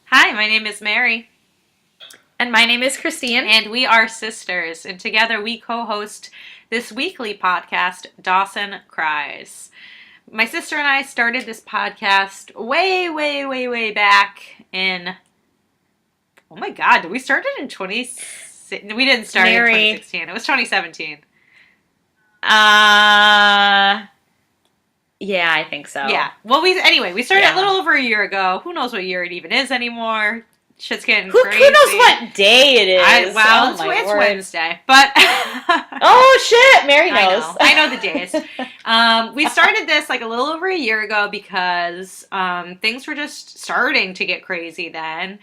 Hi, my name is Mary, And my name is Christine. and we are sisters, and together we co-host this weekly podcast, Dawson Cries. My sister and I started this podcast way back in, oh my god, did we start it in 2016? We didn't start it in Mary. 2016, it was 2017. Uh, yeah, I think so. Yeah, well, we started Yeah. a little over a year ago. Who knows what year it even is anymore? Shit's getting Who crazy. knows what day it is? It's word. Wednesday, but Oh shit, Mary knows. I know the days. We started this like a little over a year ago because things were just starting to get crazy then,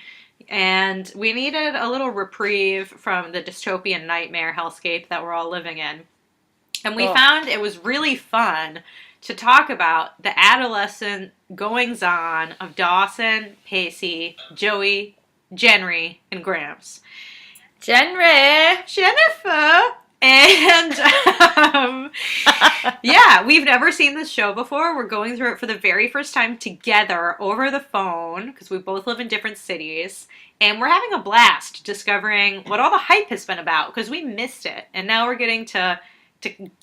and we needed a little reprieve from the dystopian nightmare hellscape that we're all living in. And we found it was really fun to talk about the adolescent goings-on of Dawson, Pacey, Joey, Jenry, and Gramps. Jenry. Jennifer! And, yeah, we've never seen this show before. We're going through it for the very first time together over the phone, because we both live in different cities. And we're having a blast discovering what all the hype has been about, because we missed it. And now we're getting to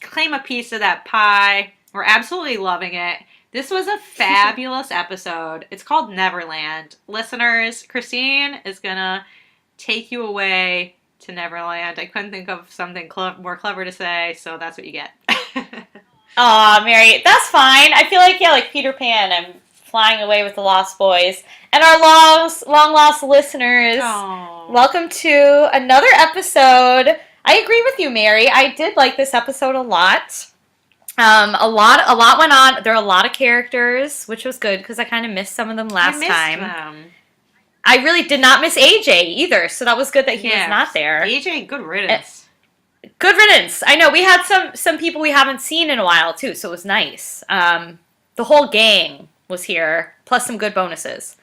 claim a piece of that pie. We're absolutely loving it. This was a fabulous episode. It's called Neverland. Listeners, Christine is going to take you away to Neverland. I couldn't think of something more clever to say, so that's what you get. Aw, Mary, that's fine. I feel like Peter Pan, I'm flying away with the Lost Boys. And our long lost listeners, Aww. welcome to another episode. I agree with you, Mary. I did like this episode a lot. A lot went on. There are a lot of characters, which was good because I kind of missed some of them last time. Them. I really did not miss AJ either, so that was good that he was not there. AJ, good riddance. Good riddance. I know we had some people we haven't seen in a while too, so it was nice. The whole gang was here, plus some good bonuses.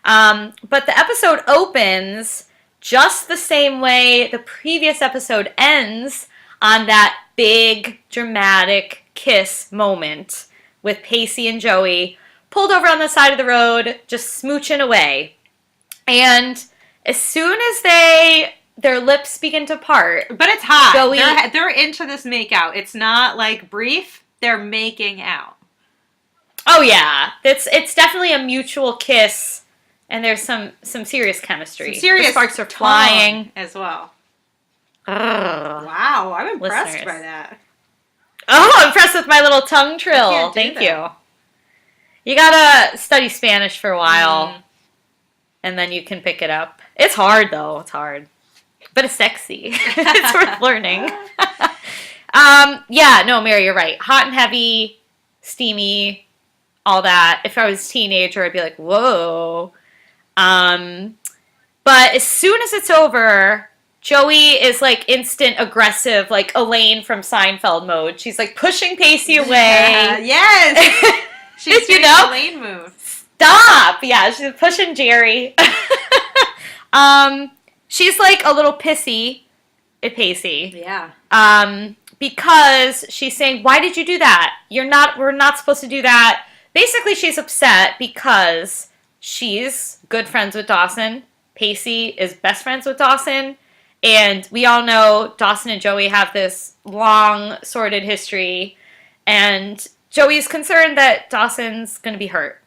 But the episode opens just the same way the previous episode ends, on that big dramatic kiss moment with Pacey and Joey pulled over on the side of the road, just smooching away. And as soon as their lips begin to part, but it's hot. Joey, they're into this makeout. It's not like brief. They're making out. Oh yeah, it's definitely a mutual kiss, and there's some serious chemistry. Some serious the sparks are flying as well. Ugh. Wow, I'm impressed Listeners. by that. Oh, I'm impressed with my little tongue trill. Thank that. you. You gotta study Spanish for a while, and then you can pick it up. It's hard, though. It's hard. But it's sexy. It's worth learning. Yeah, no, Mary, you're right. Hot and heavy, steamy, all that. If I was a teenager, I'd be like, whoa. But as soon as it's over, Joey is like instant aggressive, like Elaine from Seinfeld mode. She's like pushing Pacey away. Yes. She's doing the Elaine move. Stop. Yeah, she's pushing Jerry. She's like a little pissy at Pacey. Yeah. Because she's saying, "Why did you do that? We're not supposed to do that." Basically, she's upset because she's good friends with Dawson. Pacey is best friends with Dawson. And we all know Dawson and Joey have this long, sordid history. And Joey's concerned that Dawson's going to be hurt.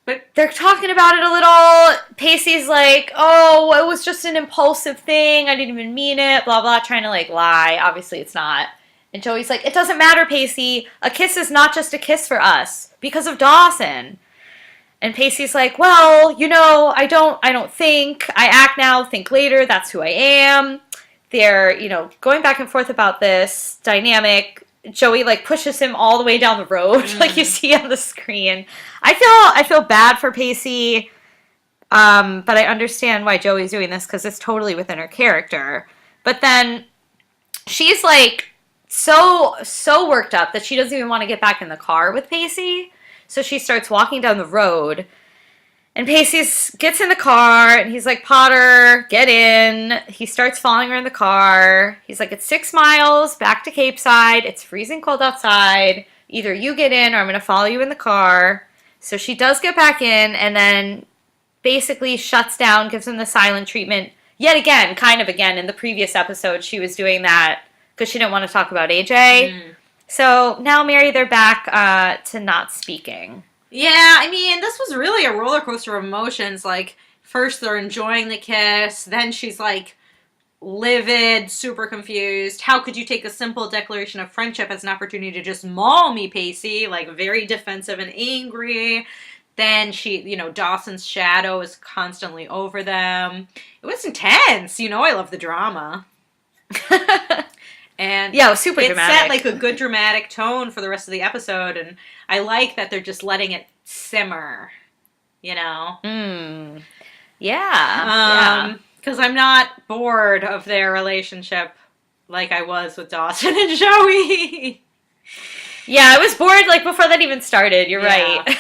But they're talking about it a little. Pacey's like, oh, it was just an impulsive thing. I didn't even mean it. Blah, blah, trying to like lie. Obviously, it's not. And Joey's like, it doesn't matter, Pacey. A kiss is not just a kiss for us because of Dawson. And Pacey's like, well, I don't think. I act now, think later. That's who I am. They're, going back and forth about this dynamic. Joey, like, pushes him all the way down the road, like you see on the screen. I feel bad for Pacey, but I understand why Joey's doing this, because it's totally within her character. But then she's, like, so worked up that she doesn't even want to get back in the car with Pacey. So she starts walking down the road, and Pacey gets in the car, and he's like, Potter, get in. He starts following her in the car. He's like, it's 6 miles back to Cape Side. It's freezing cold outside. Either you get in or I'm going to follow you in the car. So she does get back in and then basically shuts down, gives him the silent treatment. Yet again, kind of again, in the previous episode, she was doing that because she didn't want to talk about AJ. So now, Mary, they're back to not speaking. Yeah, I mean, this was really a roller coaster of emotions. Like, first they're enjoying the kiss, then she's like livid, super confused. How could you take a simple declaration of friendship as an opportunity to just maul me, Pacey? Like, very defensive and angry. Then Dawson's shadow is constantly over them. It was intense. I love the drama. And yeah, it was super dramatic. It set like a good dramatic tone for the rest of the episode, and I like that they're just letting it simmer, Yeah. Because I'm not bored of their relationship like I was with Dawson and Joey. Yeah, I was bored like before that even started. You're right.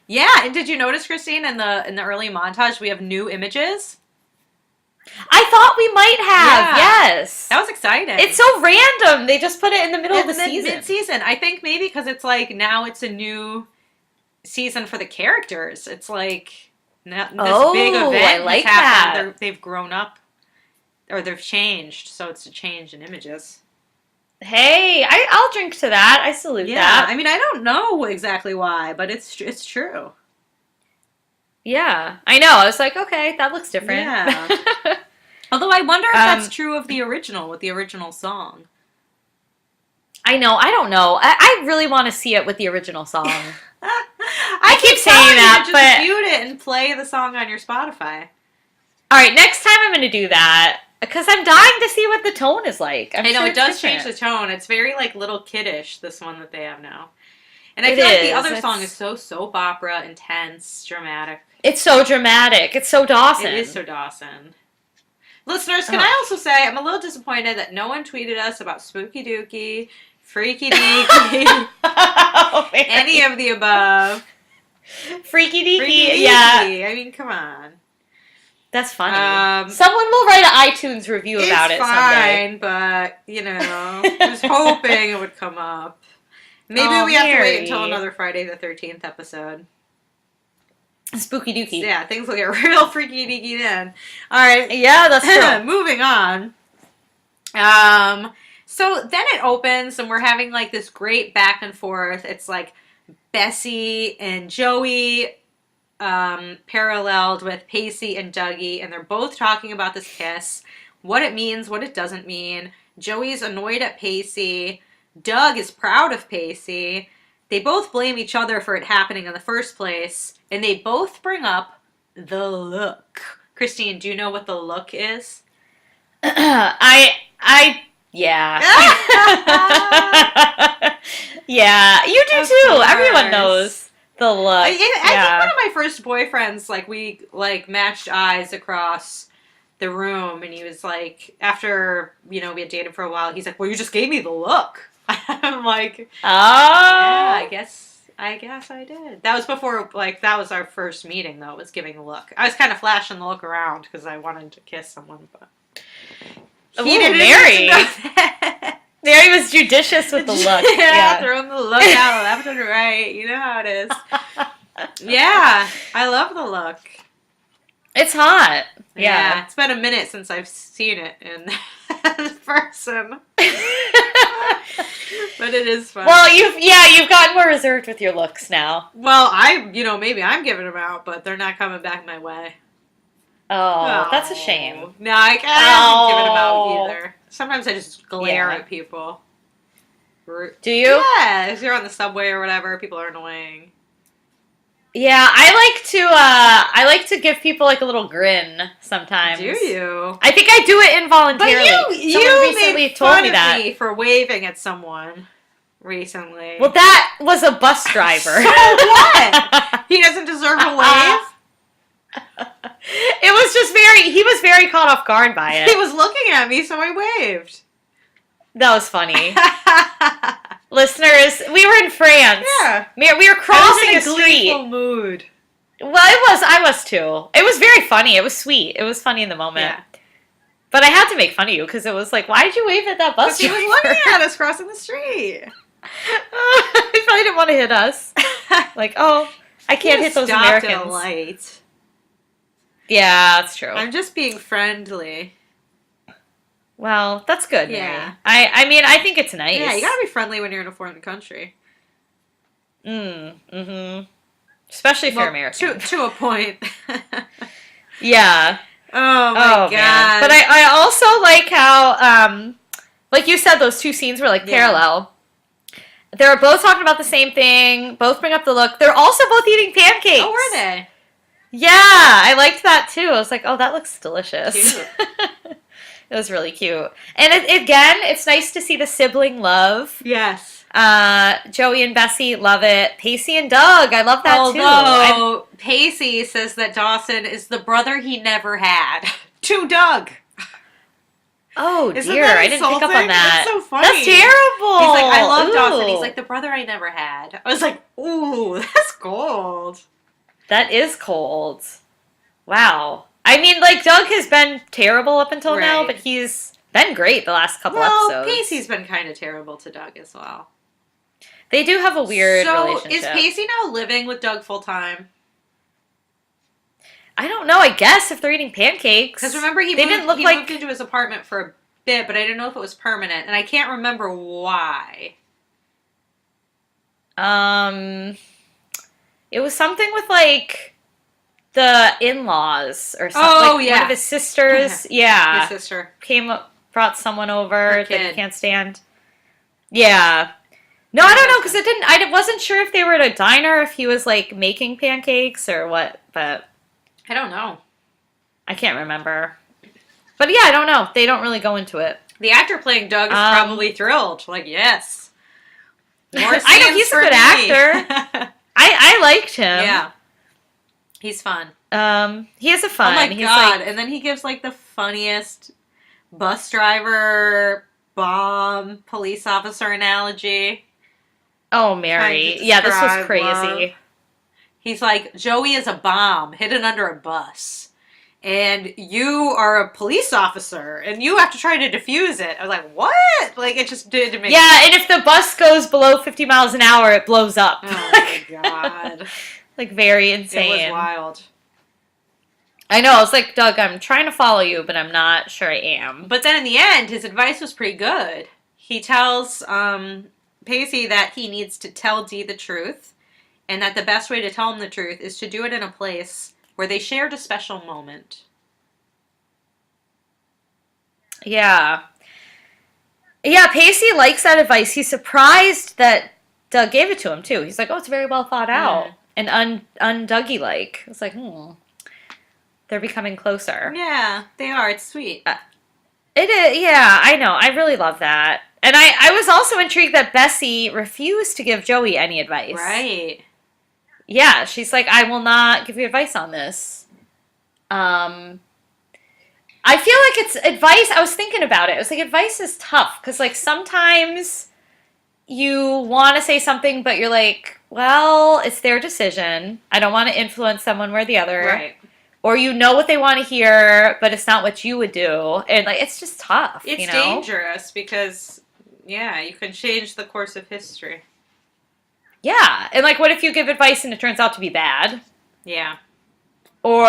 Yeah, and did you notice, Christine, in the early montage we have new images? I thought we might have, yes. That was exciting. It's so random. They just put it in the middle of the season. Mid-season. I think maybe because it's like now it's a new season for the characters. It's like this big event I like has happened. that. They've grown up or they've changed, so it's a change in images. Hey, I'll drink to that. I salute that. I mean, I don't know exactly why, but it's true. Yeah, I know. I was like, okay, that looks different. Yeah. Although I wonder if that's true of the original, with the original song. I know. I don't know. I really want to see it with the original song. I keep saying that, just but mute it and play the song on your Spotify. All right, next time I'm going to do that because I'm dying to see what the tone is like. I know, it does change the tone. It's very like little kiddish, this one that they have now. And I feel like the other song is so soap opera, intense, dramatic. It's so dramatic. It's so Dawson. It is so Dawson. Listeners, can I also say I'm a little disappointed that no one tweeted us about Spooky Dookie, Freaky Deaky, any of the above. Freaky Deaky, yeah. I mean, come on. That's funny. Someone will write an iTunes review about it someday. It's fine, but, I was hoping it would come up. Maybe we have to wait until another Friday the 13th episode. Spooky Dookie. Yeah, things will get real freaky deaky then. All right. Yeah, that's true. Moving on. So then it opens and we're having like this great back and forth. It's like Bessie and Joey paralleled with Pacey and Dougie, and they're both talking about this kiss, what it means, what it doesn't mean. Joey's annoyed at Pacey. Doug is proud of Pacey. They both blame each other for it happening in the first place, and they both bring up the look. Christine, do you know what the look is? Yeah. Yeah, you do too. Everyone knows the look. I think one of my first boyfriends, like, we, like, matched eyes across the room, and he was like, after, we had dated for a while, he's like, well, you just gave me the look. I'm like, oh, yeah, I guess I did. That was before, like, that was our first meeting, though, was giving the look. I was kind of flashing the look around because I wanted to kiss someone, but he didn't Mary. Mary was judicious with the look. Yeah, throwing the look out left and right. You know how it is. Yeah, I love the look. It's hot. Yeah. It's been a minute since I've seen it in person. But it is fun. Well, you've gotten more reserved with your looks now. Well, maybe I'm giving them out, but they're not coming back my way. Oh, that's a shame. No, I haven't given them out either. Sometimes I just glare at people. Do you? Yeah, if you're on the subway or whatever, people are annoying. Yeah, I like to give people like a little grin sometimes. Do you? I think I do it involuntarily. But you recently told me that. Me for waving at someone recently. Well, that was a bus driver. So what? He doesn't deserve a wave? He was very caught off guard by it. He was looking at me, so I waved. That was funny. Listeners, we were in France. Yeah. We were crossing a street. Gleeful mood. Well, I was too. It was very funny. It was sweet. It was funny in the moment. Yeah. But I had to make fun of you because it was like, why did you wave at that bus driver? He was looking at us crossing the street. He probably didn't want to hit us. Like, oh, I can't hit those stopped at a Americans. light. Yeah, that's true. I'm just being friendly. Well, that's good, Yeah. Mary. I mean, I think it's nice. Yeah, you gotta be friendly when you're in a foreign country. Mm-hmm. Especially if you're American. To a point. Yeah. Oh my god. Man. But I also like how, like you said, those two scenes were like parallel. They were both talking about the same thing, both bring up the look. They're also both eating pancakes. Oh, were they? Yeah, I liked that too. I was like, oh, that looks delicious. Cute. It was really cute. And again, it's nice to see the sibling love. Yes. Joey and Bessie love it. Pacey and Doug, I love that Although Pacey says that Dawson is the brother he never had. To Doug. Oh Isn't dear, that I didn't pick up on insulting? that. That's so funny. That's terrible. He's like, I love Ooh. Dawson. He's like, the brother I never had. I was like, ooh, that's cold. That is cold. Wow. I mean, like, Doug has been terrible up until now, but he's been great the last couple episodes. Pacey's been kind of terrible to Doug as well. They do have a weird relationship. Is Pacey now living with Doug full time? I don't know. I guess if they're eating pancakes. Because remember, he moved into his apartment for a bit, but I didn't know if it was permanent, and I can't remember why. It was something with like the in-laws or something. Oh, like yeah. One of his sisters. Yeah. His sister Brought someone over that he can't stand. Yeah. No, I don't know because I wasn't sure if they were at a diner, if he was like making pancakes or what, but I don't know. I can't remember. But yeah, I don't know. They don't really go into it. The actor playing Doug is probably thrilled. Like, yes. More I know he's a good actor. I liked him. Yeah. He's fun. He is a fun. Oh my he's god. Like, and then he gives like the funniest bus driver, bomb, police officer analogy. Oh, Mary. Yeah, this was crazy. Love. He's like, Joey is a bomb hidden under a bus. And you are a police officer, and you have to try to defuse it. I was like, what? Like, it just didn't make sense. Yeah, and if the bus goes below 50 miles an hour, it blows up. Oh my god. Like, very insane. It was wild. I know, I was like, Doug, I'm trying to follow you, but I'm not sure I am. But then in the end, his advice was pretty good. He tells Pacey that he needs to tell Dee the truth, and that the best way to tell him the truth is to do it in a place where they shared a special moment. Yeah. Yeah, Pacey likes that advice. He's surprised that Doug gave it to him, too. He's like, oh, it's very well thought out. And un-Dougie-like. It's like, they're becoming closer. Yeah, they are. It's sweet. It is, yeah, I know. I really love that. And I was also intrigued that Bessie refused to give Joey any advice. Right. Yeah, she's like, I will not give you advice on this. I feel like it's advice. I was thinking about it. I was like, advice is tough. Because, like, sometimes you want to say something, but you're like, well, it's their decision. I don't want to influence them one way or the other. Right. Or you know what they want to hear, but it's not what you would do. And, like, it's just tough, It's you know? dangerous because, yeah, you can change the course of history. Yeah. And, like, what if you give advice and it turns out to be bad? Yeah. Or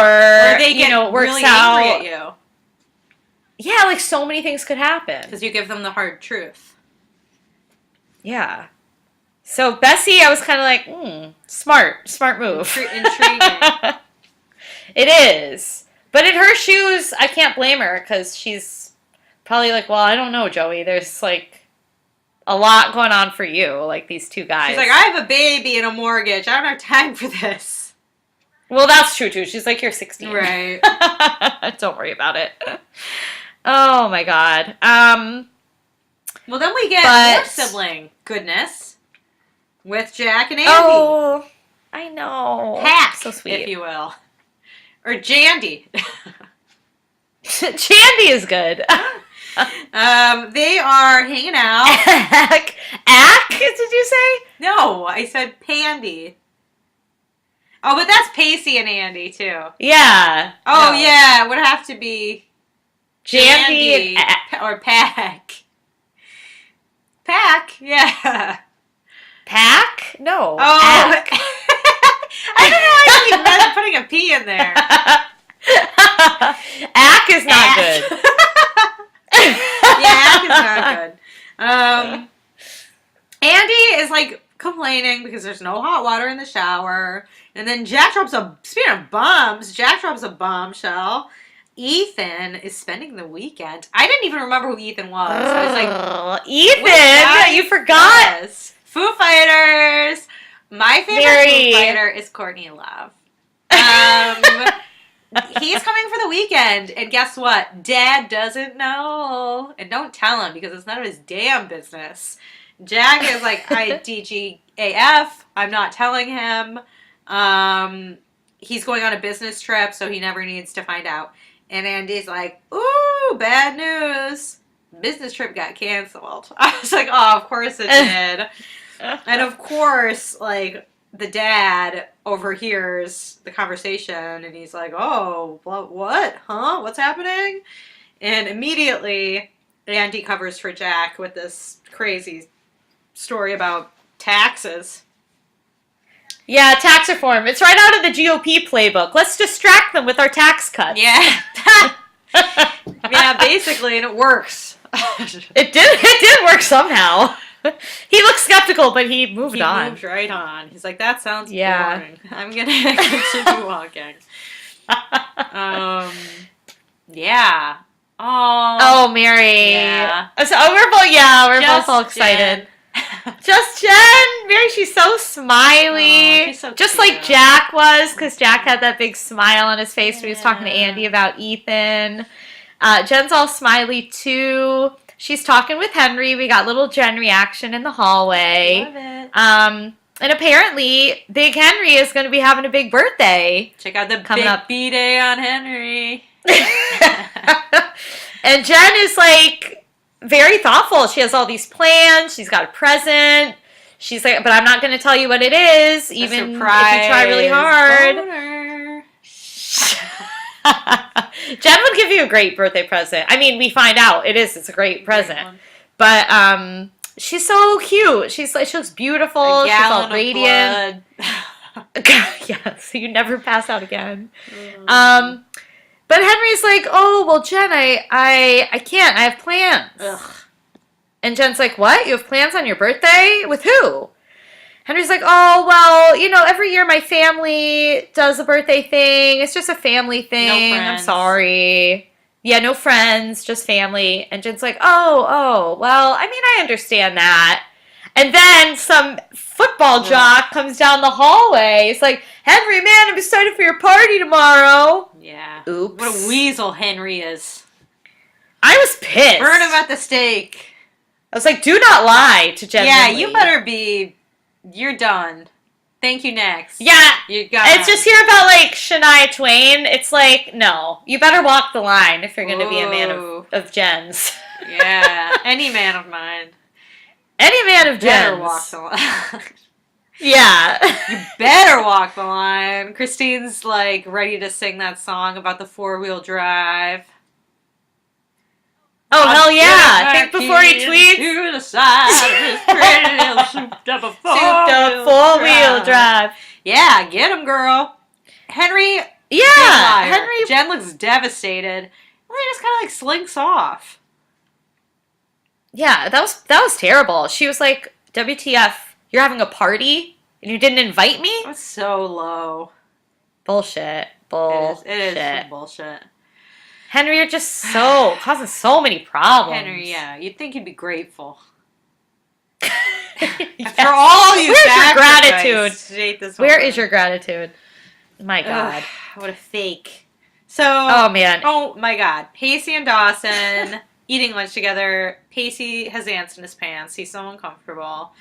they get it works really out. angry at you. Yeah, like, so many things could happen. Because you give them the hard truth. Yeah. So, Bessie, I was kind of like, smart move. Intriguing. It is. But in her shoes, I can't blame her because she's probably like, well, I don't know, Joey. There's, like, a lot going on for you, like these two guys. She's like, I have a baby and a mortgage. I don't have time for this. Well, that's true, too. She's like, you're 16. Right. Don't worry about it. Oh, my God. Well, then we get more sibling goodness with Jack and Andie. Oh, I know. Pack, so sweet. if you will. Or Jandy. Jandy is good. They are hanging out. Ack, did you say? No, I said Pandy. Oh, but that's Pacey and Andie, too. Yeah. Oh, yeah, it would have to be Jandy and or Pack. Pack, yeah. Pack? No. Oh. Ack. I don't know why I keep putting a P in there. Ack is not good. Yeah, Ack is not good. Andie is like complaining because there's no hot water in the shower. And then speaking of bums, Jack drops a bombshell. Ethan is spending the weekend. I didn't even remember who Ethan was. I was like, Ethan, you forgot? Yes. Foo Fighters. My favorite Foo Fighter is Courtney Love. He's coming for the weekend, and guess what? Dad doesn't know. And don't tell him, because it's none of his damn business. Jack is like, DGAF. I'm not telling him. He's going on a business trip, so he never needs to find out. And Andie's like, ooh, bad news. Business trip got canceled. I was like, oh, of course it did. And of course, like, the dad overhears the conversation, and he's like, oh, what? Huh? What's happening? And immediately, Andie covers for Jack with this crazy story about taxes. Yeah, tax reform. It's right out of the GOP playbook. Let's distract them with our tax cuts. Yeah. Yeah, basically, and it works. It did work somehow. He looked skeptical, but he moved on. He moved right on. He's like, that sounds boring. I'm going to continue walking. Yeah. Oh, Mary. Yeah. So we're both all excited. Just Jen. Mary, she's so smiley. She's so just cute. like Jack was, because Jack had that big smile on his face when he was talking to Andie about Ethan. Jen's all smiley, too. She's talking with Henry. We got little Jen reaction in the hallway. Love it. And apparently, Big Henry is going to be having a big birthday. Check out the coming big up. B-Day on Henry. And Jen is like very thoughtful. She has all these plans. She's got a present. She's like, but I'm not going to tell you what it is, even if you try really hard. Jen would give you a great birthday present. I mean, we find out it's a great present. But she's so cute. She looks beautiful. She's all radiant. Yeah, so you never pass out again. But Henry's like, oh, well, Jen, I can't. I have plans. Ugh. And Jen's like, what? You have plans on your birthday? With who? Henry's like, oh, well, every year my family does a birthday thing. It's just a family thing. No I'm sorry. Yeah, no friends, just family. And Jen's like, oh, well, I mean, I understand that. And then some football jock comes down the hallway. It's like, Henry, man, I'm excited for your party tomorrow. Yeah. Oops. What a weasel Henry is. I was pissed. Burn him at the stake. I was like, do not lie to Jen. Yeah, Lindley. you better be. You're done. Thank you, next. Yeah. You got It's just here about, like, Shania Twain. It's like, no. You better walk the line if you're going to be a man of Jen's. Yeah. Any man of mine. Any man of Better Jen's. walk the line. Yeah. You better walk the line. Christine's, like, ready to sing that song about the 4-wheel drive. Oh, hell yeah. I think before he tweets. To the side of this pretty little souped-up four-wheel drive. Yeah, get him, girl. Henry. Yeah. Henry. Jen looks devastated. Well, he just kind of, like, slinks off. Yeah, that was terrible. She was like, WTF, you're having a party and you didn't invite me? That was so low. Bullshit. It is some bullshit. Henry, you're just so causing so many problems. Henry, yeah, you'd think he'd be grateful. Yes. For all you Where's your gratitude? Where woman. is your gratitude? My God. Ugh, what a fake. So, oh man. Oh my God. Pacey and Dawson eating lunch together. Pacey has ants in his pants. He's so uncomfortable.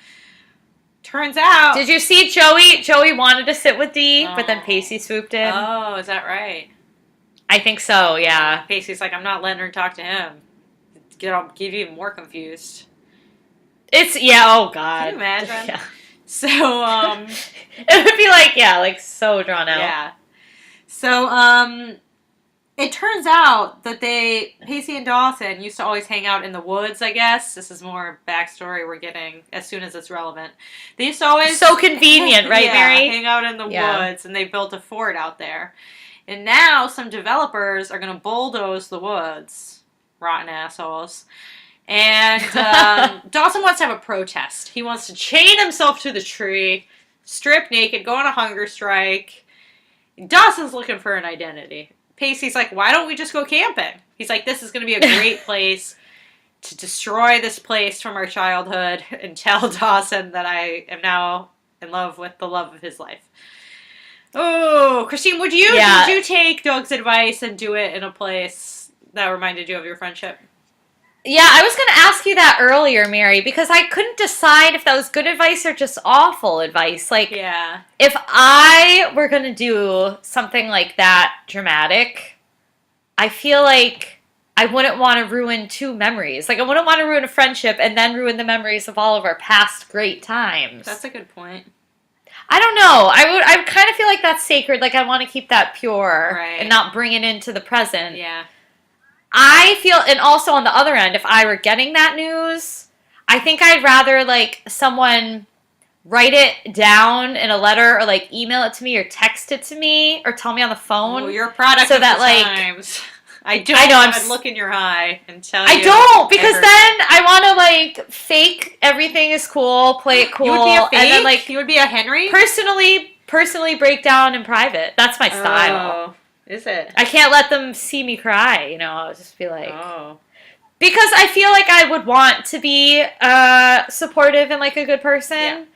Turns out. Did you see Joey? Joey wanted to sit with Dee, but then Pacey swooped in. Oh, is that right? I think so, yeah. Pacey's like, I'm not letting her talk to him. I'll get even more confused. Oh God. Can you imagine? Yeah. So, it would be like, yeah, like so drawn out. Yeah. So, it turns out that Pacey and Dawson used to always hang out in the woods, I guess. This is more backstory we're getting as soon as it's relevant. They used to always... So convenient, right, yeah, Mary? hang out in the woods, and they built a fort out there. And now some developers are going to bulldoze the woods. Rotten assholes. And Dawson wants to have a protest. He wants to chain himself to the tree, strip naked, go on a hunger strike. Dawson's looking for an identity. Pacey's like, why don't we just go camping? He's like, this is going to be a great place to destroy this place from our childhood and tell Dawson that I am now in love with the love of his life. Oh, Christine, would you take Doug's advice and do it in a place that reminded you of your friendship? Yeah, I was going to ask you that earlier, Mary, because I couldn't decide if that was good advice or just awful advice. Like, if I were going to do something like that dramatic, I feel like I wouldn't want to ruin two memories. Like, I wouldn't want to ruin a friendship and then ruin the memories of all of our past great times. That's a good point. I don't know. I kind of feel like that's sacred. Like, I want to keep that pure and not bring it into the present. Yeah. I feel, and also on the other end, if I were getting that news, I think I'd rather, like, someone write it down in a letter or, like, email it to me or text it to me or tell me on the phone. Oh, you're a product so of that, the like, times. I don't look in your eye and tell you. I don't, because then I want to, like, fake everything is cool, play it cool. You would be a fake? And then, like, you would be a Henry? Personally break down in private. That's my style. Oh. Is it? I can't let them see me cry, you know. I'll just be like... Oh. Because I feel like I would want to be supportive and, like, a good person.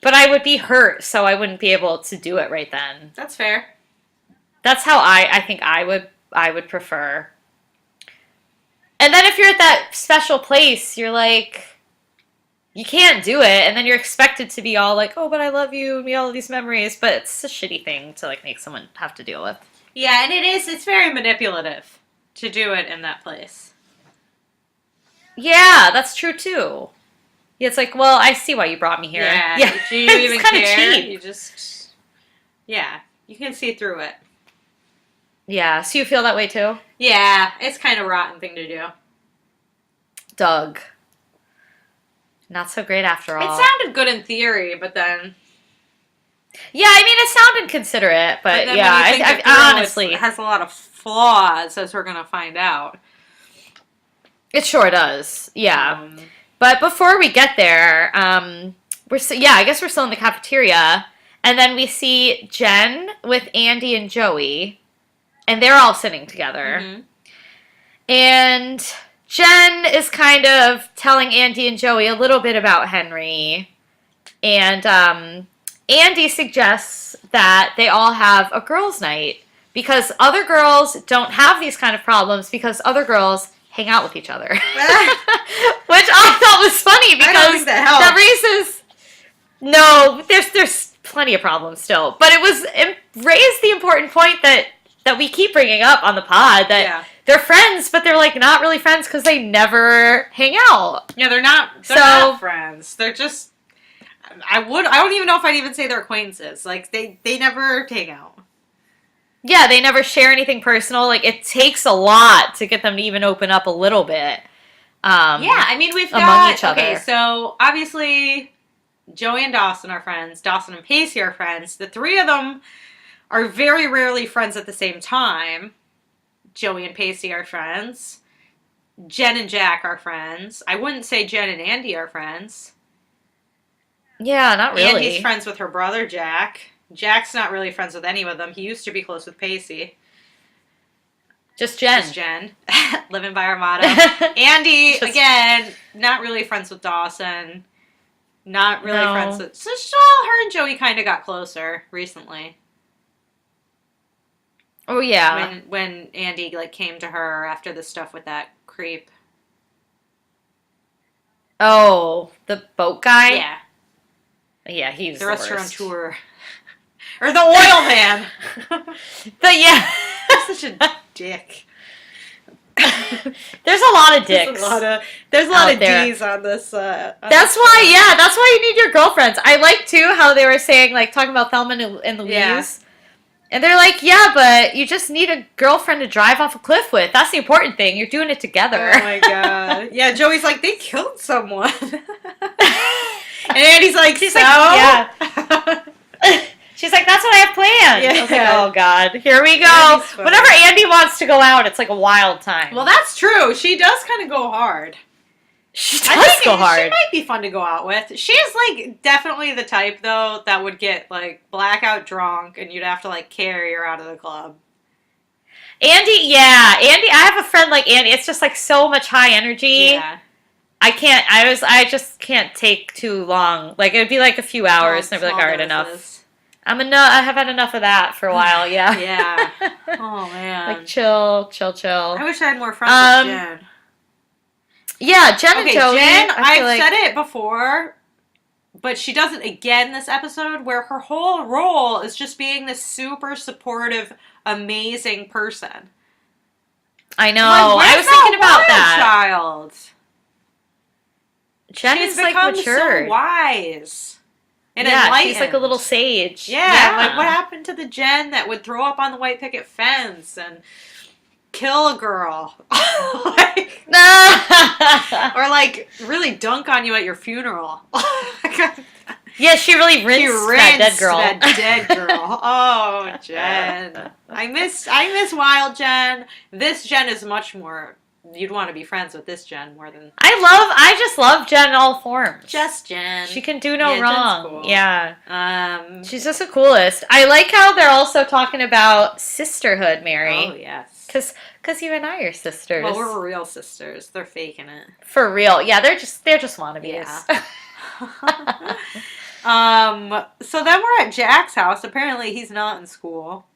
But I would be hurt, so I wouldn't be able to do it right then. That's fair. That's how I think I would prefer. And then if you're at that special place, you're like... You can't do it, and then you're expected to be all like, oh, but I love you, and me all of these memories. But it's a shitty thing to, like, make someone have to deal with. Yeah, and it's very manipulative to do it in that place. Yeah, that's true too. Yeah, it's like, well, I see why you brought me here. Yeah. Do you even care? Cheap. You just... Yeah, you can see through it. Yeah, so you feel that way too? Yeah, it's kind of a rotten thing to do. Doug. Not so great after all. It sounded good in theory, but then... Yeah, I mean, it sounded considerate, but yeah, I honestly... It has a lot of flaws, as we're going to find out. It sure does, yeah. But before we get there, I guess we're still in the cafeteria, and then we see Jen with Andie and Joey, and they're all sitting together. Mm-hmm. And Jen is kind of telling Andie and Joey a little bit about Henry, and Andie suggests that they all have a girls' night because other girls don't have these kind of problems because other girls hang out with each other. Which I thought was funny because I don't think that raises... No, there's plenty of problems still. But it raised the important point that we keep bringing up on the pod that they're friends, but they're, like, not really friends because they never hang out. Yeah, they're not friends. They're just... I don't even know if I'd even say they're acquaintances. Like, they never hang out. Yeah, they never share anything personal. Like, it takes a lot to get them to even open up a little bit. I mean, we've got... each other. Okay, so, obviously, Joey and Dawson are friends. Dawson and Pacey are friends. The three of them are very rarely friends at the same time. Joey and Pacey are friends. Jen and Jack are friends. I wouldn't say Jen and Andie are friends. Yeah, not really. Andie's friends with her brother, Jack. Jack's not really friends with any of them. He used to be close with Pacey. Just Jen. Just Jen. Living by our motto. Andie, again, not really friends with Dawson. Not really friends with... So, her and Joey kind of got closer recently. Oh, yeah. When Andie, like, came to her after the stuff with that creep. Oh, the boat guy? Yeah. Yeah, he's the restaurateur. Or the oil man. He's such a dick. There's a lot of dicks. There's a lot of D's on this. That's why you need your girlfriends. I like, too, how they were saying, like, talking about Thelma and Louise. Yeah. And they're like, yeah, but you just need a girlfriend to drive off a cliff with. That's the important thing. You're doing it together. Oh my god. Yeah, Joey's like, they killed someone. And Andie's like, She's so? like, yeah. She's like, that's what I have planned. Yeah. I was like, oh god, here we go. Andie's funny. Whenever Andie wants to go out, it's like a wild time. Well, that's true. She does kind of go hard. she I does think go she hard. might be fun to go out with. She is like definitely the type though that would get like blackout drunk and you'd have to like carry her out of the club. Andie, yeah, Andie. I have a friend like Andie. It's just like so much high energy. Yeah. I just can't take too long. Like it would be like a few hours, and I'd be like, all right, enough. Doses. I have had enough of that for a while. Yeah. Yeah. Oh man. Like chill. I wish I had more friends with Jen. Yeah, Jen and Joey. Jen, I feel I've like, said it before, but she does it again this episode where her whole role is just being this super supportive, amazing person. I know. Like, where's I was thinking about wild that. child. Jen She's is like become matured. so wise and Yeah, enlightened. she's like a little sage. Yeah, like what happened to the Jen that would throw up on the white picket fence and kill a girl? Like, or like really dunk on you at your funeral. Yeah, she really rinsed that dead girl. That dead girl. Oh, Jen. I miss Wild Jen. This Jen is much more. You'd want to be friends with this Jen more than I just love Jen in all forms. just Jen. She can do no Yeah, wrong. Jen's cool. Yeah. She's just the coolest. I like how they're also talking about sisterhood, Mary. Oh yes. Cause you and I are sisters. Well, we're real sisters. They're faking it. For real. Yeah, they're just wannabes. Yeah. So then we're at Jack's house. Apparently he's not in school.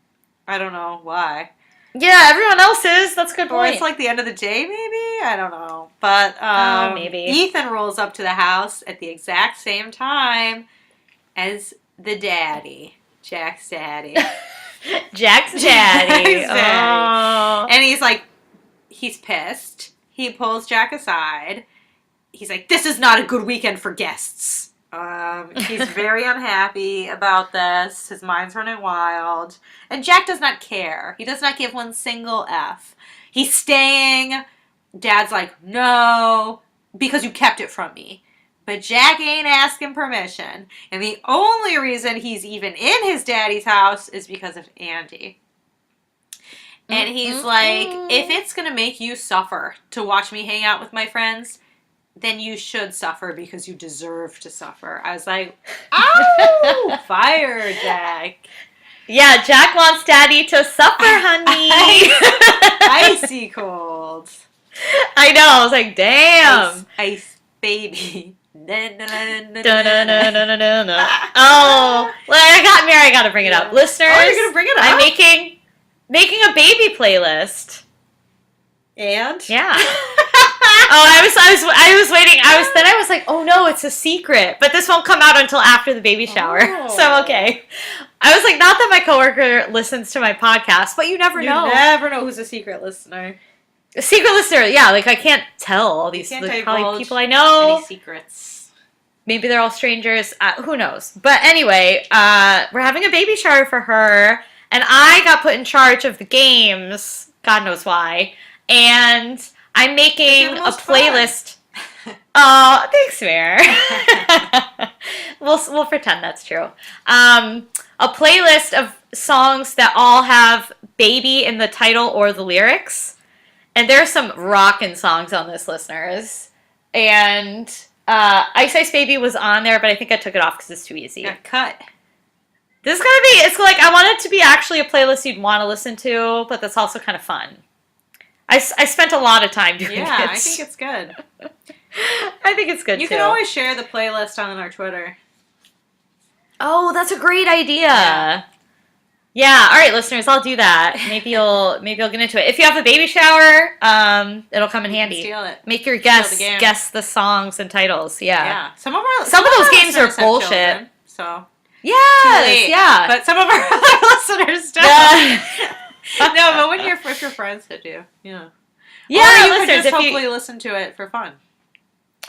I don't know why. Yeah, everyone else is. That's a good Or point. it's like the end of the day, maybe? I don't know. But maybe. Ethan rolls up to the house at the exact same time as the daddy. Jack's daddy. Jack's daddy. Jack's daddy. Oh. And he's like, he's pissed. He pulls Jack aside. He's like, this is not a good weekend for guests. He's very unhappy about this. His mind's running wild. And Jack does not care. He does not give one single F. He's staying. Dad's like, no, because you kept it from me. But Jack ain't asking permission. And the only reason he's even in his daddy's house is because of Andie. And he's like, if it's going to make you suffer to watch me hang out with my friends, then you should suffer because you deserve to suffer. I was like, ow! Fire, Jack. Yeah, Jack wants Daddy to suffer, honey. Icy cold. I know. I was like, damn. Ice baby. Dun-dun-dun-dun-dun. Oh, well, I got to bring it up, listeners. Oh, you're gonna bring it up? I'm making a baby playlist. And Yeah. I was waiting. I was like, oh no, it's a secret. But this won't come out until after the baby shower. Oh. So I'm okay. I was like, not that my coworker listens to my podcast, but you never know. You never know who's a secret listener. A secret listener, yeah. Like I can't tell all these Can't like, divulge probably people I know. Any secrets? Maybe they're all strangers. Who knows? But anyway, we're having a baby shower for her, and I got put in charge of the games. God knows why. And I'm making You're the a most playlist. Oh, thanks, Mare. We'll pretend that's true. A playlist of songs that all have baby in the title or the lyrics. And there's some rockin' songs on this, listeners. And Ice Ice Baby was on there, but I think I took it off because it's too easy. Got cut. This is gonna be, it's like, I want it to be actually a playlist you'd want to listen to, but that's also kind of fun. I spent a lot of time doing it. Yeah, I think it's good. I think it's good, You too. can always share the playlist on our Twitter. Oh, that's a great idea. Yeah, all right, listeners, I'll do that. Maybe you'll get into it. If you have a baby shower, it'll come in handy. Steal it. Make your Steal guests the game. guess the songs and titles. Yeah. Yeah. Some of those our games are listeners have bullshit. children, so Yes. too late. Yeah. But some of our other listeners don't. No, but when if your friends hit you, yeah. Yeah, or you listeners, could just if hopefully listen to it for fun.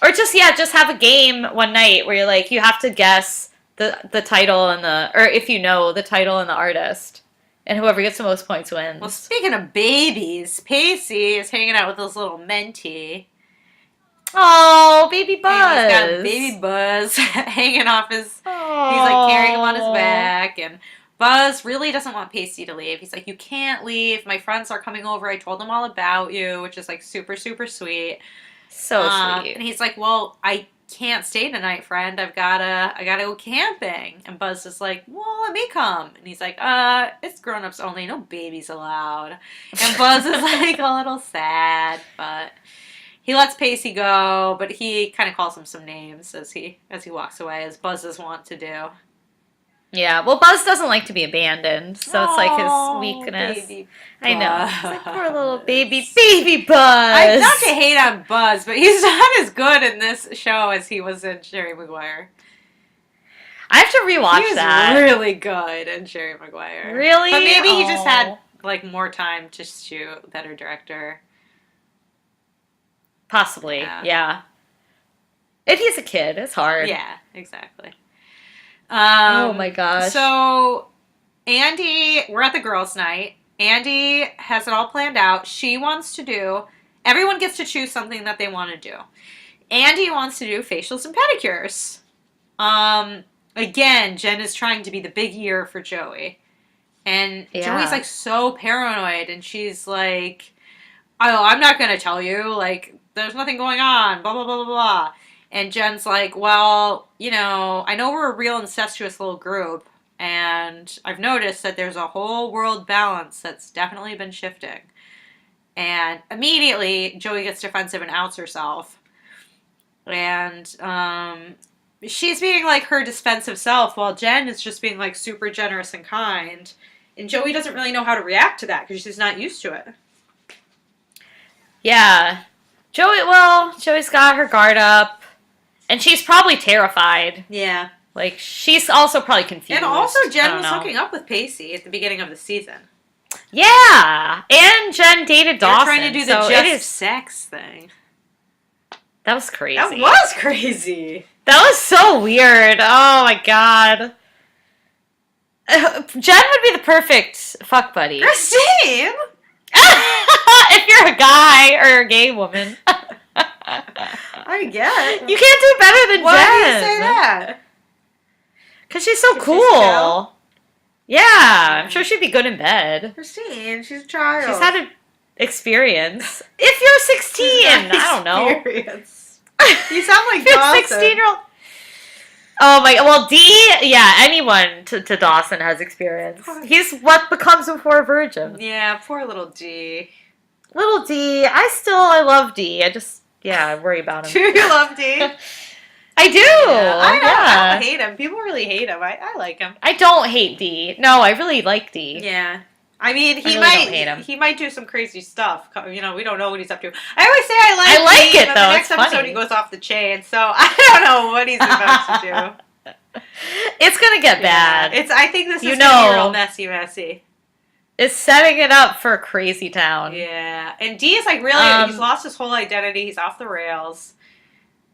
or just have a game one night where you're like, you have to guess the title and or if you know the title and the artist. And whoever gets the most points wins. Well, speaking of babies, Pacey is hanging out with his little mentee. Oh, baby Buzz. And he's got a baby Buzz hanging off his... Aww. He's like carrying him on his back, and Buzz really doesn't want Pacey to leave. He's like, you can't leave. My friends are coming over. I told them all about you, which is like super, super sweet. So sweet. And he's like, well, I can't stay tonight, friend. I gotta go camping. And Buzz is like, well, let me come. And he's like, it's grown-ups only. No babies allowed. And Buzz is like a little sad, but he lets Pacey go, but he kind of calls him some names as he walks away, as Buzzes want to do. Yeah, well, Buzz doesn't like to be abandoned, so it's like his weakness. Baby I know. Buzz. It's like, poor little baby Buzz. Not to hate on Buzz, but he's not as good in this show as he was in Jerry Maguire. I have to rewatch He was that. really good in Jerry Maguire. Really? But maybe he just had like more time to shoot, better director. Possibly, yeah. If he's a kid, it's hard. Yeah, exactly. Oh my gosh. So, Andie, we're at the girls' night. Andie has it all planned out. She wants to do, everyone gets to choose something that they want to do. Andie wants to do facials and pedicures. Again, Jen is trying to be the big ear for Joey. And Joey's like so paranoid, and she's like, oh, I'm not going to tell you. Like, there's nothing going on, blah, blah, blah, blah, blah. And Jen's like, well, you know, I know we're a real incestuous little group, and I've noticed that there's a whole world balance that's definitely been shifting. And immediately, Joey gets defensive and outs herself. And she's being like her defensive self, while Jen is just being like super generous and kind. And Joey doesn't really know how to react to that because she's not used to it. Yeah. Joey's got her guard up. And she's probably terrified. Yeah. Like, she's also probably confused. And also, Jen was hooking up with Pacey at the beginning of the season. Yeah! And Jen dated Dawson. They're trying to do the just sex thing. That was crazy. That was crazy. That was so weird. Oh, my God. Jen would be the perfect fuck buddy. Christine! If you're a guy or a gay woman. I get. You can't do better than Jen. Why do you say that? Because she's so cool. Yeah, I'm sure she'd be good in bed. Christine, she's a child. She's had an experience. If you're 16, I don't know. You sound like Dawson. 16-year-old. Oh my, well, anyone to Dawson has experience. He's what becomes a poor virgin. Yeah, poor little D. Little D, I love D. I worry about him. Do you love D? I do. Yeah, I know. I don't hate him. People really hate him. I like him. I don't hate D. No, I really like D. Yeah. I mean, I really don't hate him. He might do some crazy stuff. You know, we don't know what he's up to. I always say I like it, but though. the next episode funny. he goes off the chain, so I don't know what he's about to do. It's gonna get bad. I think this is gonna be real messy. It's setting it up for a crazy town. Yeah. And D is like really, he's lost his whole identity. He's off the rails.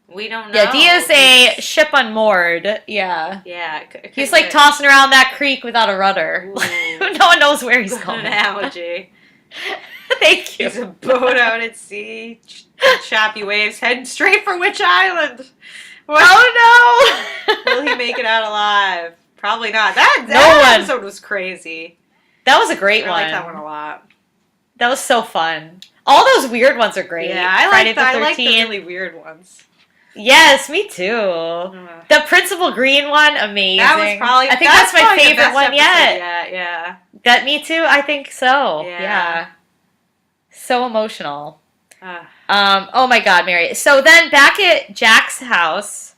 We don't know. Yeah, D is a ship unmoored. Yeah. Yeah. He's like tossing around that creek without a rudder. No one knows where he's going. An analogy. Thank you. He's a boat out at sea, choppy waves, heading straight for Witch Island. Oh no! Will he make it out alive? Probably not. That episode was crazy. That was a great one. I like that one a lot. That was so fun. All those weird ones are great. Yeah, I like the really weird ones. Yes, me too. The Principal Green one, amazing. That was probably. I think that's my favorite one yet. Yeah. That me too. I think so. Yeah. So emotional. Oh my God, Mary. So then back at Jack's house,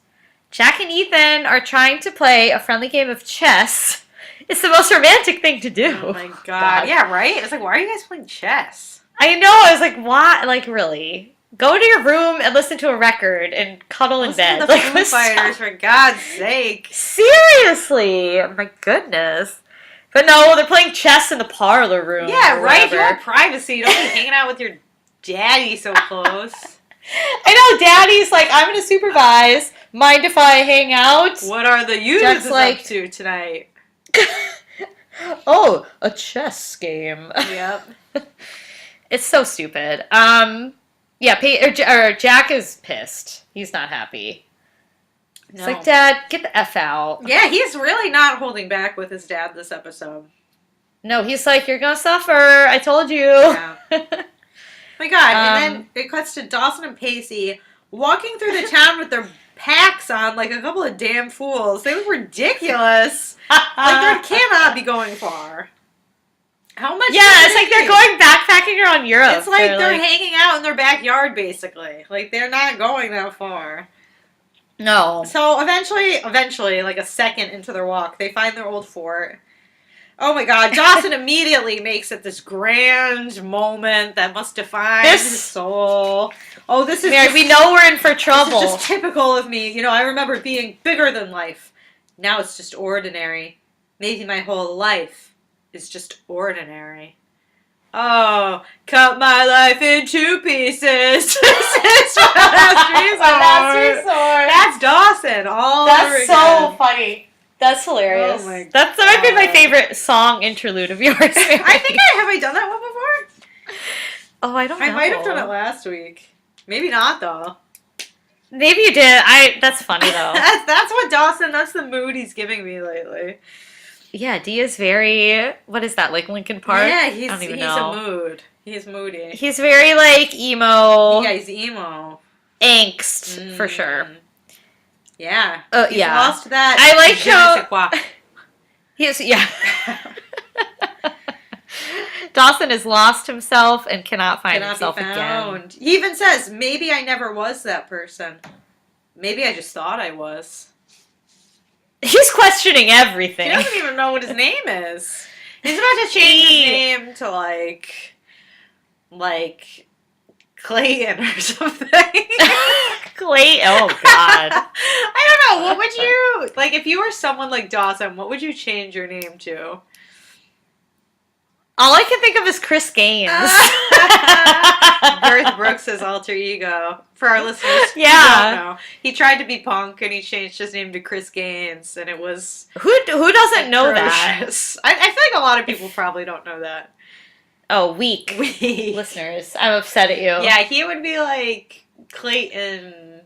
Jack and Ethan are trying to play a friendly game of chess. It's the most romantic thing to do. Oh my God. Yeah, right? It's like, why are you guys playing chess? I know. I was like, why? Like, really? Go to your room and listen to a record and cuddle in bed. To the Foo Fighters, for God's sake. Seriously. Oh my goodness. But no, they're playing chess in the parlor room. Yeah, right? If you want privacy, you don't be hanging out with your daddy so close. I know, Daddy's like, I'm going to supervise. Mind if I hang out? What are the users up to tonight? Oh, a chess game. Yep. It's so stupid. Yeah, or Jack is pissed. He's not happy. He's No. like, Dad, get the F out. Yeah, he's really not holding back with his dad this episode. No, he's like, you're gonna suffer. I told you. Yeah. My God, and then it cuts to Dawson and Pacey walking through the town with their packs on like a couple of damn fools. They look ridiculous. Like, they cannot be going far. How much? Yeah, it's like they're going backpacking around Europe. It's like they're hanging out in their backyard, basically. Like, they're not going that far. No. So eventually, like a second into their walk, they find their old fort. Oh my God, Dawson immediately makes it this grand moment that must define his soul. Oh, this is Mary, we know we're in for trouble. This is just typical of me. You know, I remember it being bigger than life. Now it's just ordinary. Maybe my whole life is just ordinary. Oh, cut my life in 2 pieces. This is my last resort. That's Dawson all over again. That's so funny. That's hilarious. Oh my that might be my God. favorite song interlude of yours. I think have I done that one before? Oh, I don't know. I might have done it last week. Maybe not though. Maybe you did. That's funny though. that's what Dawson. That's the mood he's giving me lately. Yeah, D is very. What is that, like Linkin Park? Yeah, I don't even know. a mood. He's moody. He's very like emo. Yeah, he's emo. Angst for sure. Yeah. He's Yeah. lost that. I like je ne how sais quoi. yeah. Dawson has lost himself and cannot find himself again. He even says, "Maybe I never was that person. Maybe I just thought I was." He's questioning everything. He doesn't even know what his name is. He's about to change his name to like Clayton or something. Clay. Oh God. I don't know. What would you like if you were someone like Dawson? What would you change your name to? All I can think of is Chris Gaines. Garth Brooks' alter ego. For our listeners who Yeah. don't know, he tried to be punk and he changed his name to Chris Gaines, and it was Who doesn't know that? atrocious. I feel like a lot of people probably don't know that. Oh, weak listeners. I'm upset at you. Yeah, he would be like Clayton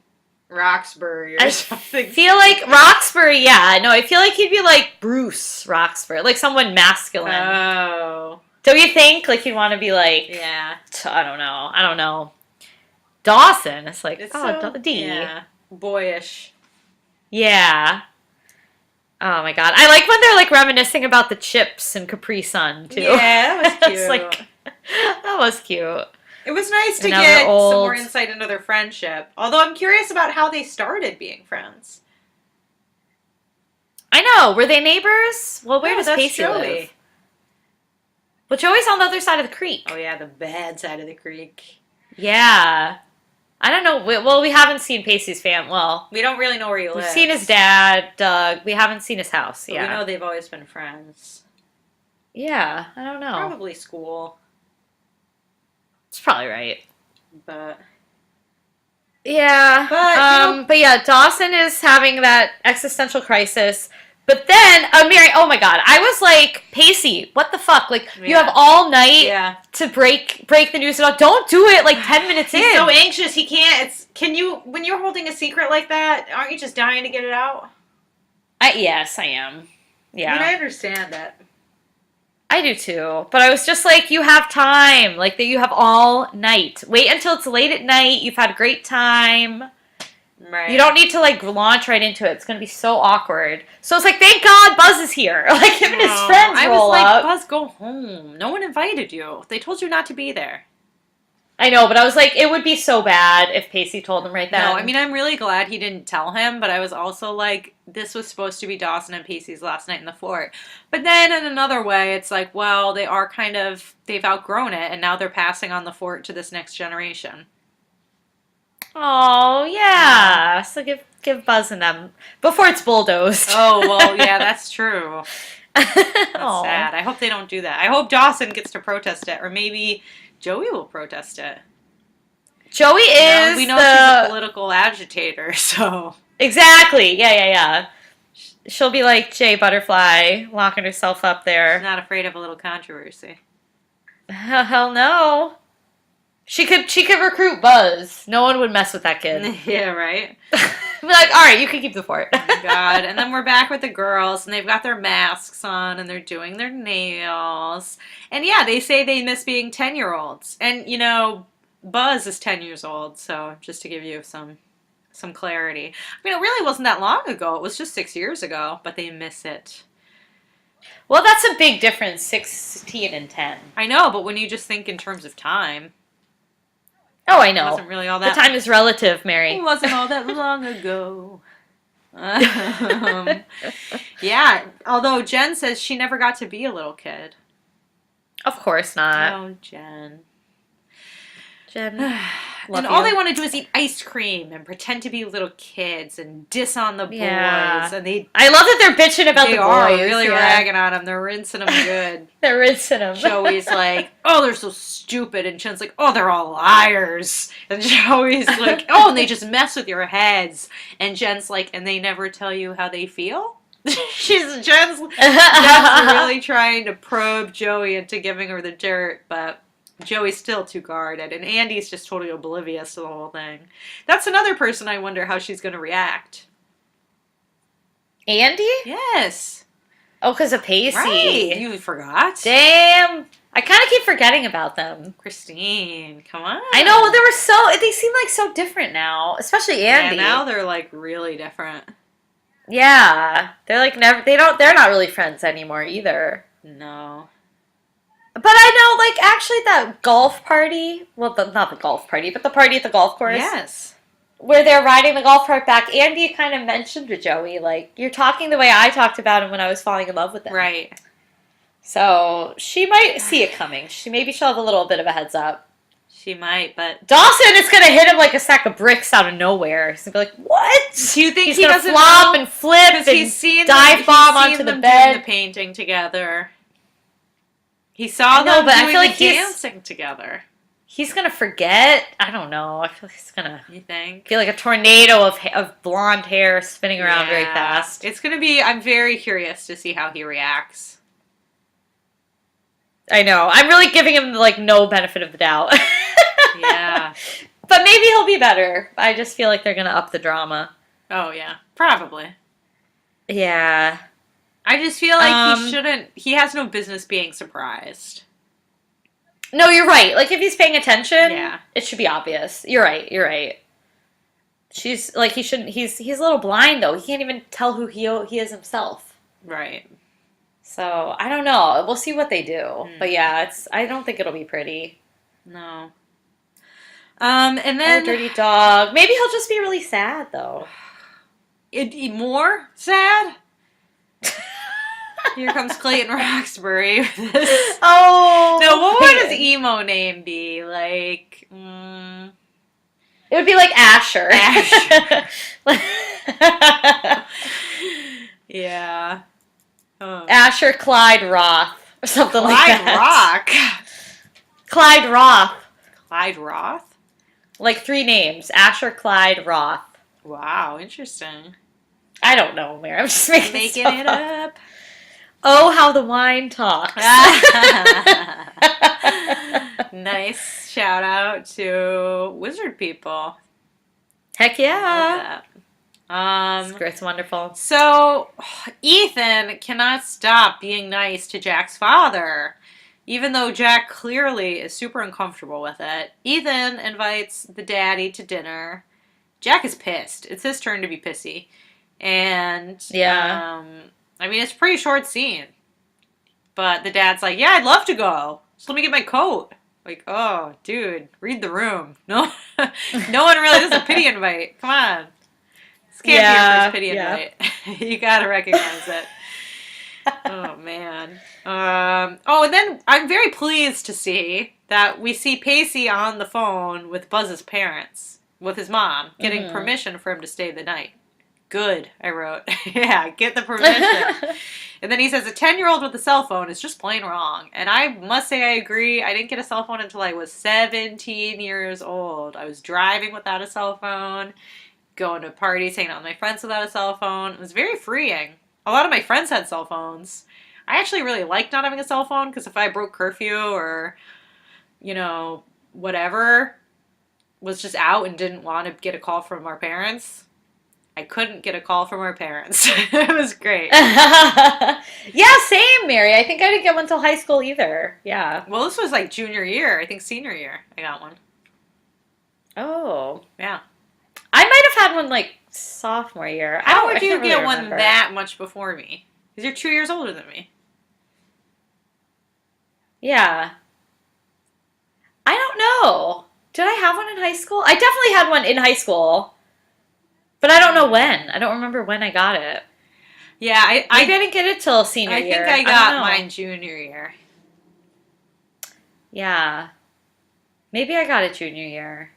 Roxbury or something. I feel like Roxbury, yeah. No, I feel like he'd be like Bruce Roxbury, like someone masculine. Oh. Don't you think? Like he'd want to be like, Yeah. I don't know. Dawson. It's like, D. Yeah. Boyish. Yeah. Oh my God. I like when they're like reminiscing about the Chips and Capri Sun too. Yeah, that was cute. It's like, that was cute. It was nice to And now get they're some old. more insight into their friendship. Although I'm curious about how they started being friends. I know. Were they neighbors? Well, where does that's Pacey Joey. live? Well, Joey's on the other side of the creek. Oh yeah, the bad side of the creek. Yeah. I don't know. Well, we haven't seen Pacey's fam. Well, We don't really know where he lives. we've seen his dad, Doug. We haven't seen his house. But Yeah. we know they've always been friends. Yeah. I don't know. Probably school, It's probably right. but Yeah. But yeah, Dawson is having that existential crisis. But then, Mary, oh my God, I was like, Pacey, what the fuck? Like, you have all night yeah, to break the news about. Don't do it like 10 minutes in. he's so anxious he can't. Can you when you're holding a secret like that? Aren't you just dying to get it out? Yes, I am. Yeah. I mean, I understand that. I do too. But I was just like, you have time. Like, that you have all night. Wait until it's late at night. You've had a great time. Right. You don't need to, like, launch right into it. It's going to be so awkward. So it's like, thank God Buzz is here. Like, him and his friends I roll was like, up. Buzz, go home. No one invited you. They told you not to be there. I know, but I was like, it would be so bad if Pacey told him right then. No, I mean, I'm really glad he didn't tell him, but I was also like, this was supposed to be Dawson and Pacey's last night in the fort. But then in another way, it's like, well, they are they've outgrown it, and now they're passing on the fort to this next generation. Oh, yeah. So give Buzz and them before it's bulldozed. Oh, well, yeah, that's true. That's Aw. sad. I hope they don't do that. I hope Dawson gets to protest it, or maybe Joey will protest it. Joey is we know she's a political agitator, so... Exactly. Yeah. She'll be like Jay Butterfly, locking herself up there. Not afraid of a little controversy. Hell no. She could recruit Buzz. No one would mess with that kid. Yeah, right? Be like, all right, you can keep the fort. Oh my God. And then we're back with the girls, and they've got their masks on, and they're doing their nails. And yeah, they say they miss being 10-year-olds. And, you know, Buzz is 10 years old, so just to give you some clarity. I mean, it really wasn't that long ago. It was just 6 years ago, but they miss it. Well, that's a big difference, 16 and 10. I know, but when you just think in terms of time, Oh, I it know. wasn't really all The that. time is relative, Mary. It wasn't all that long ago. Yeah, although Jen says she never got to be a little kid. Of course not. Oh, Jen. Jen, love And all you. they want to do is eat ice cream and pretend to be little kids and diss on the boys. Yeah. And they I love that they're bitching about the are boys. really yeah. ragging on them. They're rinsing them good. They're rinsing them. Joey's like, oh, they're so stupid. And Jen's like, oh, they're all liars. And Joey's like, oh, and they just mess with your heads. And Jen's like, and they never tell you how they feel? Jen's really trying to probe Joey into giving her the dirt, but Joey's still too guarded, and Andie's just totally oblivious to the whole thing. That's another person I wonder how she's going to react. Andie? Yes. Oh, because of Pacey. Right. You forgot. Damn. I kind of keep forgetting about them. Christine, come on. I know, they seem like so different now, especially Andie. Yeah, now they're like really different. Yeah. They're like they're not really friends anymore either. No. But I know, like, actually that golf party, well, not the golf party, but the party at the golf course. Yes. Where they're riding the golf cart back, Andie kind of mentioned to Joey, like, you're talking the way I talked about him when I was falling in love with him. Right. So she might see it coming. Maybe she'll have a little bit of a heads up. She might, but Dawson is going to hit him like a sack of bricks out of nowhere. He's going to be like, what? do you think He's he going to doesn't flop know? and flip Because and he's seen dive bomb he's seen onto the them bed. doing the painting together. He saw I know, them but I doing feel like the he's- dancing together. He's going to forget. I don't know. I feel like he's going to You think? feel like a tornado of blonde hair spinning around very Yeah. fast. It's going to be, I'm very curious to see how he reacts. I know. I'm really giving him, like, no benefit of the doubt. Yeah. But maybe he'll be better. I just feel like they're going to up the drama. Oh, yeah. Probably. Yeah. I just feel like he has no business being surprised. No, you're right. Like, if he's paying attention, Yeah. it should be obvious. You're right. She's, like, he's a little blind, though. He can't even tell who he is himself. Right. So, I don't know. We'll see what they do. But yeah, I don't think it'll be pretty. No. And then... Oh, dirty dog. Maybe he'll just be really sad, though. More sad? Here comes Clayton Roxbury with this. Oh! No, what would his Clayton. emo name be? Like, It would be like Asher. Asher. Yeah. Oh. Asher Clyde Roth. Or something like that. Clyde Rock. Clyde Roth. Clyde Roth? Like 3 names. Asher Clyde Roth. Wow, interesting. I don't know, Mary. I'm just making stuff it up. up. Oh, how the wine talks. Nice shout out to Wizard People. Heck Love yeah. that. It's wonderful. So Ethan cannot stop being nice to Jack's father. Even though Jack clearly is super uncomfortable with it, Ethan invites the daddy to dinner. Jack is pissed. It's his turn to be pissy. And, Yeah. I mean, it's a pretty short scene. But the dad's like, yeah, I'd love to go. Just let me get my coat. Like, oh, dude, read the room. No, no one really does a pity invite. Come on. This can't be your first pity invite. You gotta recognize it. Oh, man. And then I'm very pleased to see that we see Pacey on the phone with Buzz's parents, with his mom, getting permission for him to stay the night. Good, I wrote. Yeah, get the permission. And then he says a 10-year-old with a cell phone is just plain wrong. And I must say I agree. I didn't get a cell phone until I was 17 years old. I was driving without a cell phone, going to parties, hanging out with my friends without a cell phone. It was very freeing. a lot of my friends had cell phones. I actually really liked not having a cell phone because if I broke curfew or, you know, whatever, was just out and didn't want to get a call from our parents, I couldn't get a call from our parents. It was great. Yeah, same, Mary. I think I didn't get one till high school either. Yeah. Well, this was like junior year. I think senior year I got one. Oh. Yeah. I might have had one like sophomore year. How I would you can't get really one remember. that much before me? Because you're 2 years older than me. Yeah. I don't know. Did I have one in high school? I definitely had one in high school, but I don't know when. I don't remember when I got it. Yeah, Maybe I didn't get it till senior I year. think I don't got know. mine junior year. Yeah. Maybe I got it junior year.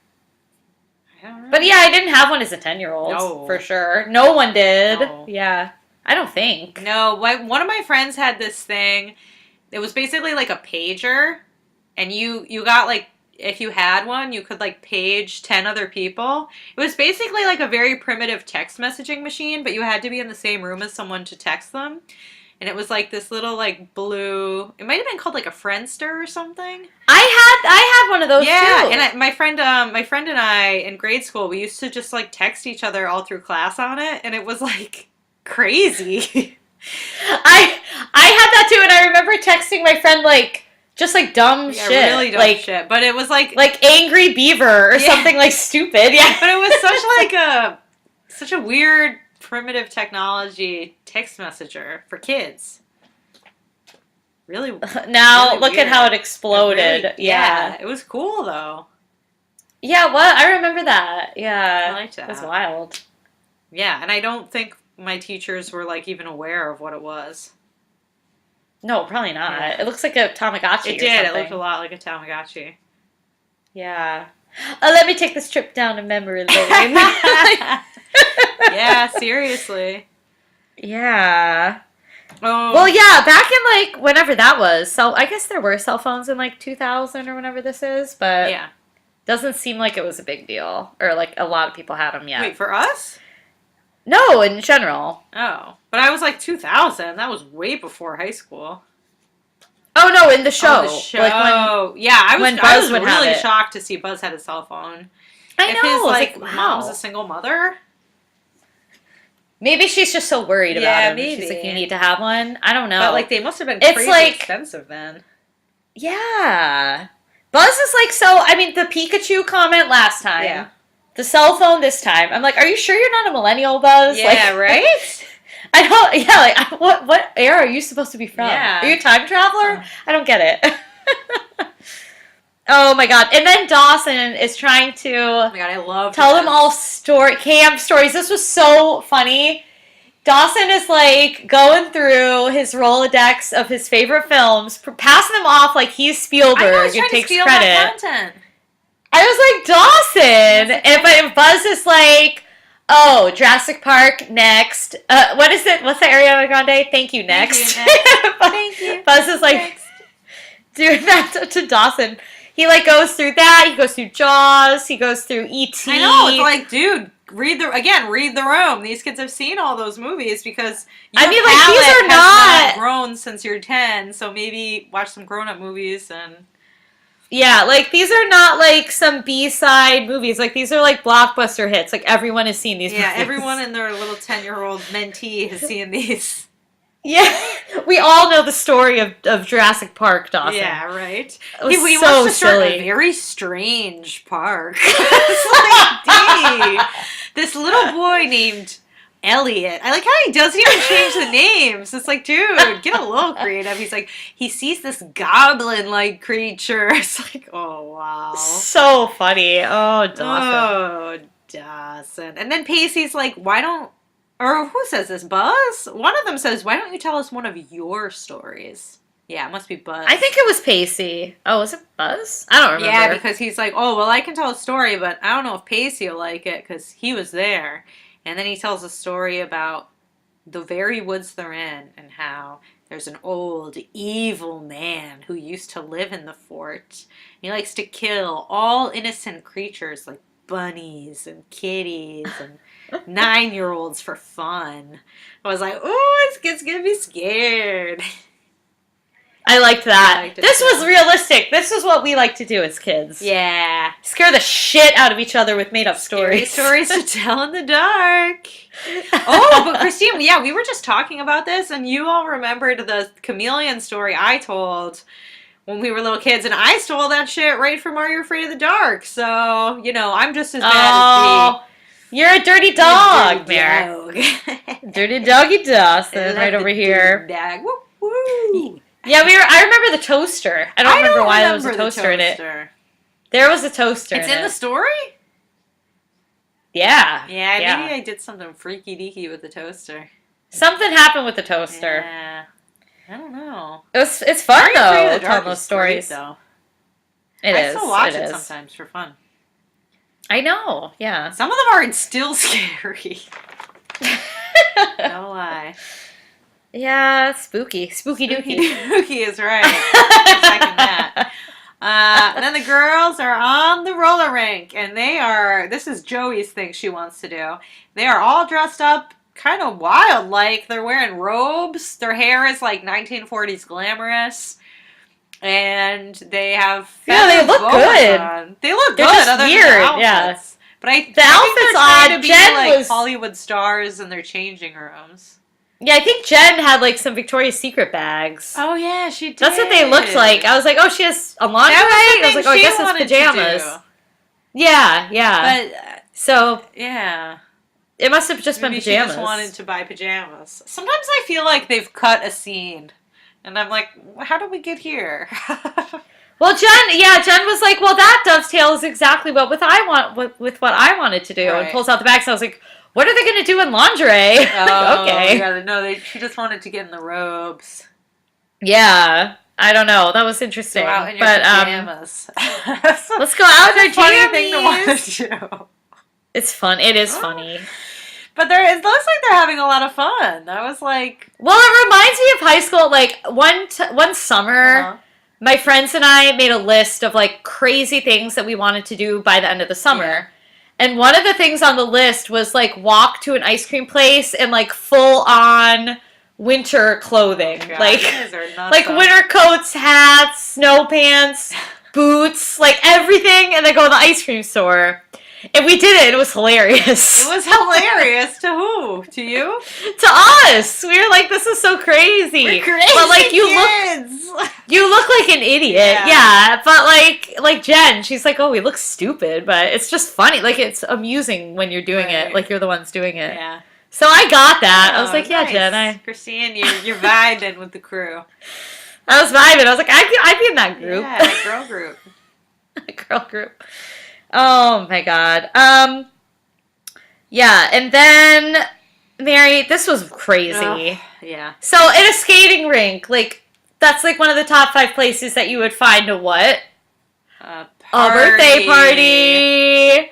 I don't know. But yeah, I didn't have one as a 10-year-old. No. For sure. No one did. No. Yeah. I don't think. No, one of my friends had this thing. It was basically like a pager, and you got like if you had one, you could like page 10 other people. It was basically like a very primitive text messaging machine, but you had to be in the same room as someone to text them. And it was like this little like blue. It might have been called like a Friendster or something. I had one of those too. Yeah, and my friend and I in grade school, we used to just like text each other all through class on it, and it was like crazy. I had that too, and I remember texting my friend like just like dumb Yeah, shit, really dumb like shit. But it was like angry beaver or something like stupid. Yeah, but it was such a weird primitive technology text messenger for kids. Really. Now really look weird. at how it exploded. Really, yeah. it was cool though. Yeah, what? I remember that. Yeah. I liked that. It was wild. Yeah, and I don't think my teachers were like even aware of what it was. No, probably not. Yeah. It looks like a Tamagotchi. It did. It something. looked a lot like a Tamagotchi. Yeah. Let me take this trip down to memory lane. Yeah, seriously. Yeah. Oh. Well, yeah, back in like whenever that was. So I guess there were cell phones in like 2000 or whenever this is, but Yeah. doesn't seem like it was a big deal or like a lot of people had them yet. Wait, for us? No, in general. Oh. But I was like 2000. That was way before high school. Oh no, in the show. Oh, the show. Like yeah, I when was Buzz would have really it. shocked to see Buzz had a cell phone. I If know. his I was like wow. mom's a single mother. Maybe she's just so worried Yeah, about him. She's like, maybe. you need to have one. I don't know. But like they must have been It's crazy like- expensive then. Yeah. Buzz is like so. I mean, the Pikachu comment last time. Yeah. The cell phone this time. I'm like, are you sure you're not a millennial, Buzz? Yeah, like, right? I don't. Yeah, like what era are you supposed to be from? Yeah. Are you a time traveler? I don't get it. Oh my god! And then Dawson is trying to Oh my god, I love tell them all camp stories. This was so funny. Dawson is like going through his Rolodex of his favorite films, passing them off like he's Spielberg I know, he's and trying to takes steal credit. my content. I was like, Dawson! And but Buzz is like, oh, Jurassic Park, next. What is it? What's the Ariana Grande? Thank you, next. Thank you. Buzz is like, Next. doing that to Dawson. He like goes through that. He goes through Jaws. He goes through E.T. I know, it's like, dude, read the room. These kids have seen all those movies because your I mean, like, these palate are has not- grown since you're 10, so maybe watch some grown-up movies and Yeah, like these are not like some B-side movies. Like these are like blockbuster hits. Like everyone has seen these yeah, movies. everyone and their little 10-year-old mentee has seen these. Yeah, we all know the story of Jurassic Park, Dawson. Yeah, right. It was We so wants to start silly. a very strange park. It's like, Dee, this little boy named Elliot. I like how he doesn't even change the names. It's like, dude, get a little creative. He's like, he sees this goblin-like creature. It's like, oh, wow. So funny. Oh, Dawson. Oh, Dawson. And then Pacey's like, why don't, or who says this? Buzz? One of them says, why don't you tell us one of your stories? Yeah, it must be Buzz. I think it was Pacey. Oh, was it Buzz? I don't remember. Yeah, because he's like, oh, well, I can tell a story, but I don't know if Pacey will like it because he was there. And then he tells a story about the very woods they're in and how there's an old, evil man who used to live in the fort. He likes to kill all innocent creatures like bunnies and kitties and 9-year-olds for fun. I was like, oh, it's gonna be scared. I liked that. I liked it This too. was realistic. This is what we like to do as kids. Yeah. Scare the shit out of each other with made-up stories. Stories to tell in the dark. Oh, but Christine, yeah, we were just talking about this, and you all remembered the chameleon story I told when we were little kids, and I stole that shit right from Are You Afraid of the Dark? So, you know, I'm just as bad as you're a dirty the dog, dirty Mary. dog. Dirty doggy Dawson, I love right the over here. dirty dog. Woo, woo. Yeah, I remember the toaster. I don't remember why there was a toaster in it. There was a toaster It's in the story? Yeah. Yeah, maybe I did something freaky deaky with the toaster. Something happened with the toaster. Yeah. I don't know. It's fun, Are You Afraid of though, the Dark telling those is great, stories. though. It I is. still watch it is. sometimes for fun. I know, yeah. Some of them are still scary. No lie. Yeah, spooky. Spooky dooky. Dookie is right. I second that. And then the girls are on the roller rink, and this is Joey's thing she wants to do. They are all dressed up kind of wild, like they're wearing robes. Their hair is like 1940s glamorous. And they have they look good. on. They look They're good. just Other weird, than the outfits. But I think they're trying to be Jen like was- Hollywood stars in their changing rooms. Yeah, I think Jen had like some Victoria's Secret bags. Oh yeah, she did. That's what they looked like. I was like, oh, she has a lingerie? That I was like, oh, I guess it's pajamas. Yeah. But so yeah, it must have just maybe been pajamas. she just wanted to buy pajamas. Sometimes I feel like they've cut a scene, and I'm like, how did we get here? Well, Jen was like, well, that dovetails exactly with what I wanted to do, Right. and pulls out the bags. And I was like, what are they going to do in lingerie? Oh, Okay. Yeah, no, she just wanted to get in the robes. Yeah, I don't know. That was interesting. Go out in your but pajamas. let's go out in our Funny thing to want jammies. to do. It's fun. It is funny. But it looks like they're having a lot of fun. I was like, Well, it reminds me of high school. Like one summer, my friends and I made a list of like crazy things that we wanted to do by the end of the summer. Yeah. And one of the things on the list was like walk to an ice cream place in like full on winter clothing. God, like you guys are nuts, like huh? winter coats, hats, snow pants, boots, like everything, and then go to the ice cream store. And we did it. It was hilarious. It was hilarious. To who? To you? To us. We were like, this is so crazy. We're crazy but like kids. you look like an idiot. Yeah. But like Jen, she's like, oh, we look stupid, but it's just funny. Like it's amusing when you're doing it. Right. Like you're the ones doing it. Yeah. So I got that. I was Oh, like, yeah, nice. Jen, Christine, you're vibing with the crew. I was vibing. I was like, I'd be in that group. Yeah, that girl group. Girl group. Oh my god. Yeah, and then Mary, this was crazy. Ugh, yeah. So in a skating rink, like that's like one of the top 5 places that you would find a what? A birthday party.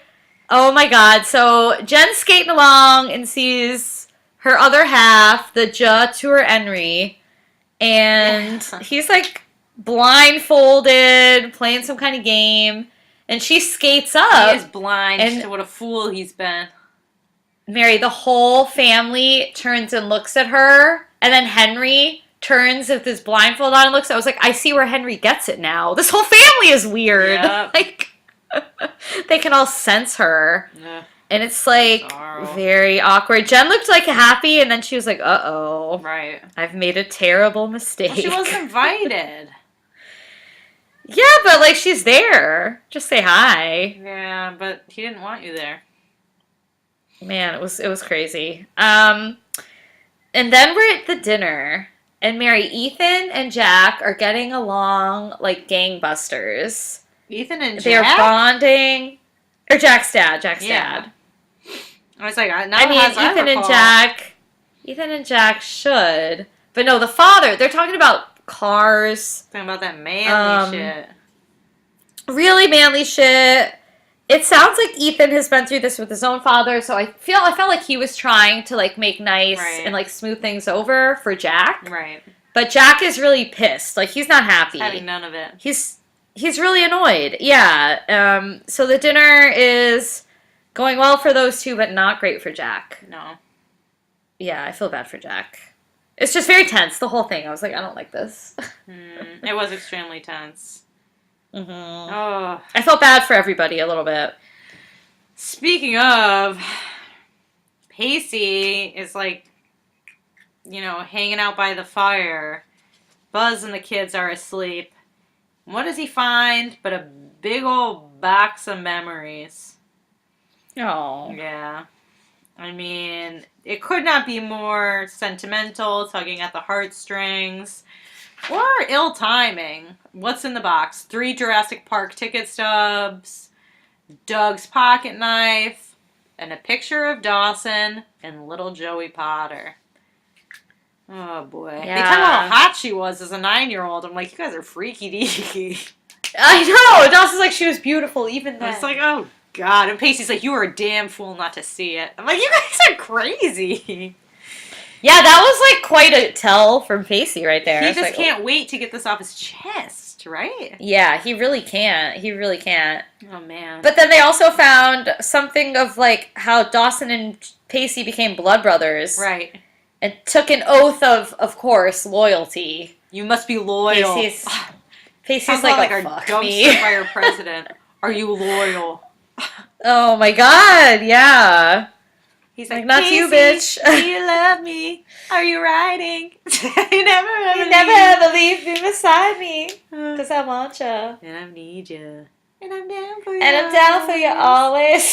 Oh my god. So Jen's skating along and sees her other half, the Ja to her Henry, and he's like blindfolded, playing some kind of game. And she skates up. He is blind and to what a fool he's been. Mary, the whole family turns and looks at her. And then Henry turns with his blindfold on and looks. I was like, I see where Henry gets it now. This whole family is weird. Yep. Like, they can all sense her. Yeah. And it's like Bizarro. very awkward. Jen looked like happy. And then she was like, uh-oh. Right. I've made a terrible mistake. Well, she wasn't invited. Yeah, but like she's there. Just say hi. Yeah, but he didn't want you there. Man, it was crazy. And then we're at the dinner, and Mary, Ethan and Jack are getting along like gangbusters. Ethan and They're Jack? bonding. Or Jack's dad. Yeah. I was like, I mean, Ethan and Jack should, but no, the father. They're talking about cars. Talking about that manly shit. Really manly shit. It sounds like Ethan has been through this with his own father, so I felt like he was trying to like make nice and like smooth things over for Jack. Right. But Jack is really pissed. Like he's not happy. Having none of it. He's really annoyed. Yeah. So the dinner is Going well for those two, but not great for Jack. No. Yeah, I feel bad for Jack. It's just very tense, the whole thing. I was like, I don't like this. It was extremely tense. Mm-hmm. Oh. I felt bad for everybody a little bit. Speaking of, Pacey is like, hanging out by the fire. Buzz and the kids are asleep. What does he find but a big old box of memories? Oh. Yeah. I mean, it could not be more sentimental, tugging at the heartstrings, or ill timing. What's in the box? 3 Jurassic Park ticket stubs, Doug's pocket knife, and a picture of Dawson and little Joey Potter. Oh, boy. Yeah. They tell me how hot she was as a 9-year-old. I'm like, you guys are freaky deaky. I know! Dawson's like, she was beautiful even then. It's like, oh, God. And Pacey's like, you were a damn fool not to see it. I'm like, you guys are crazy. Yeah, that was like quite a tell from Pacey right there. He just can't wait to get this off his chest, right? Yeah, he really can't. He really can't. Oh, man. But then they also found something of like how Dawson and Pacey became blood brothers. Right. And took an oath of course, loyalty. You must be loyal. Pacey's like oh, our fuck dumpster me. fire president. Are you loyal? Oh my god, yeah. He's like, not you, bitch. Do you love me? Are you riding? you never ever leave me beside me. Because I want you. And I need you. And I'm down for you. And I'm down for you always.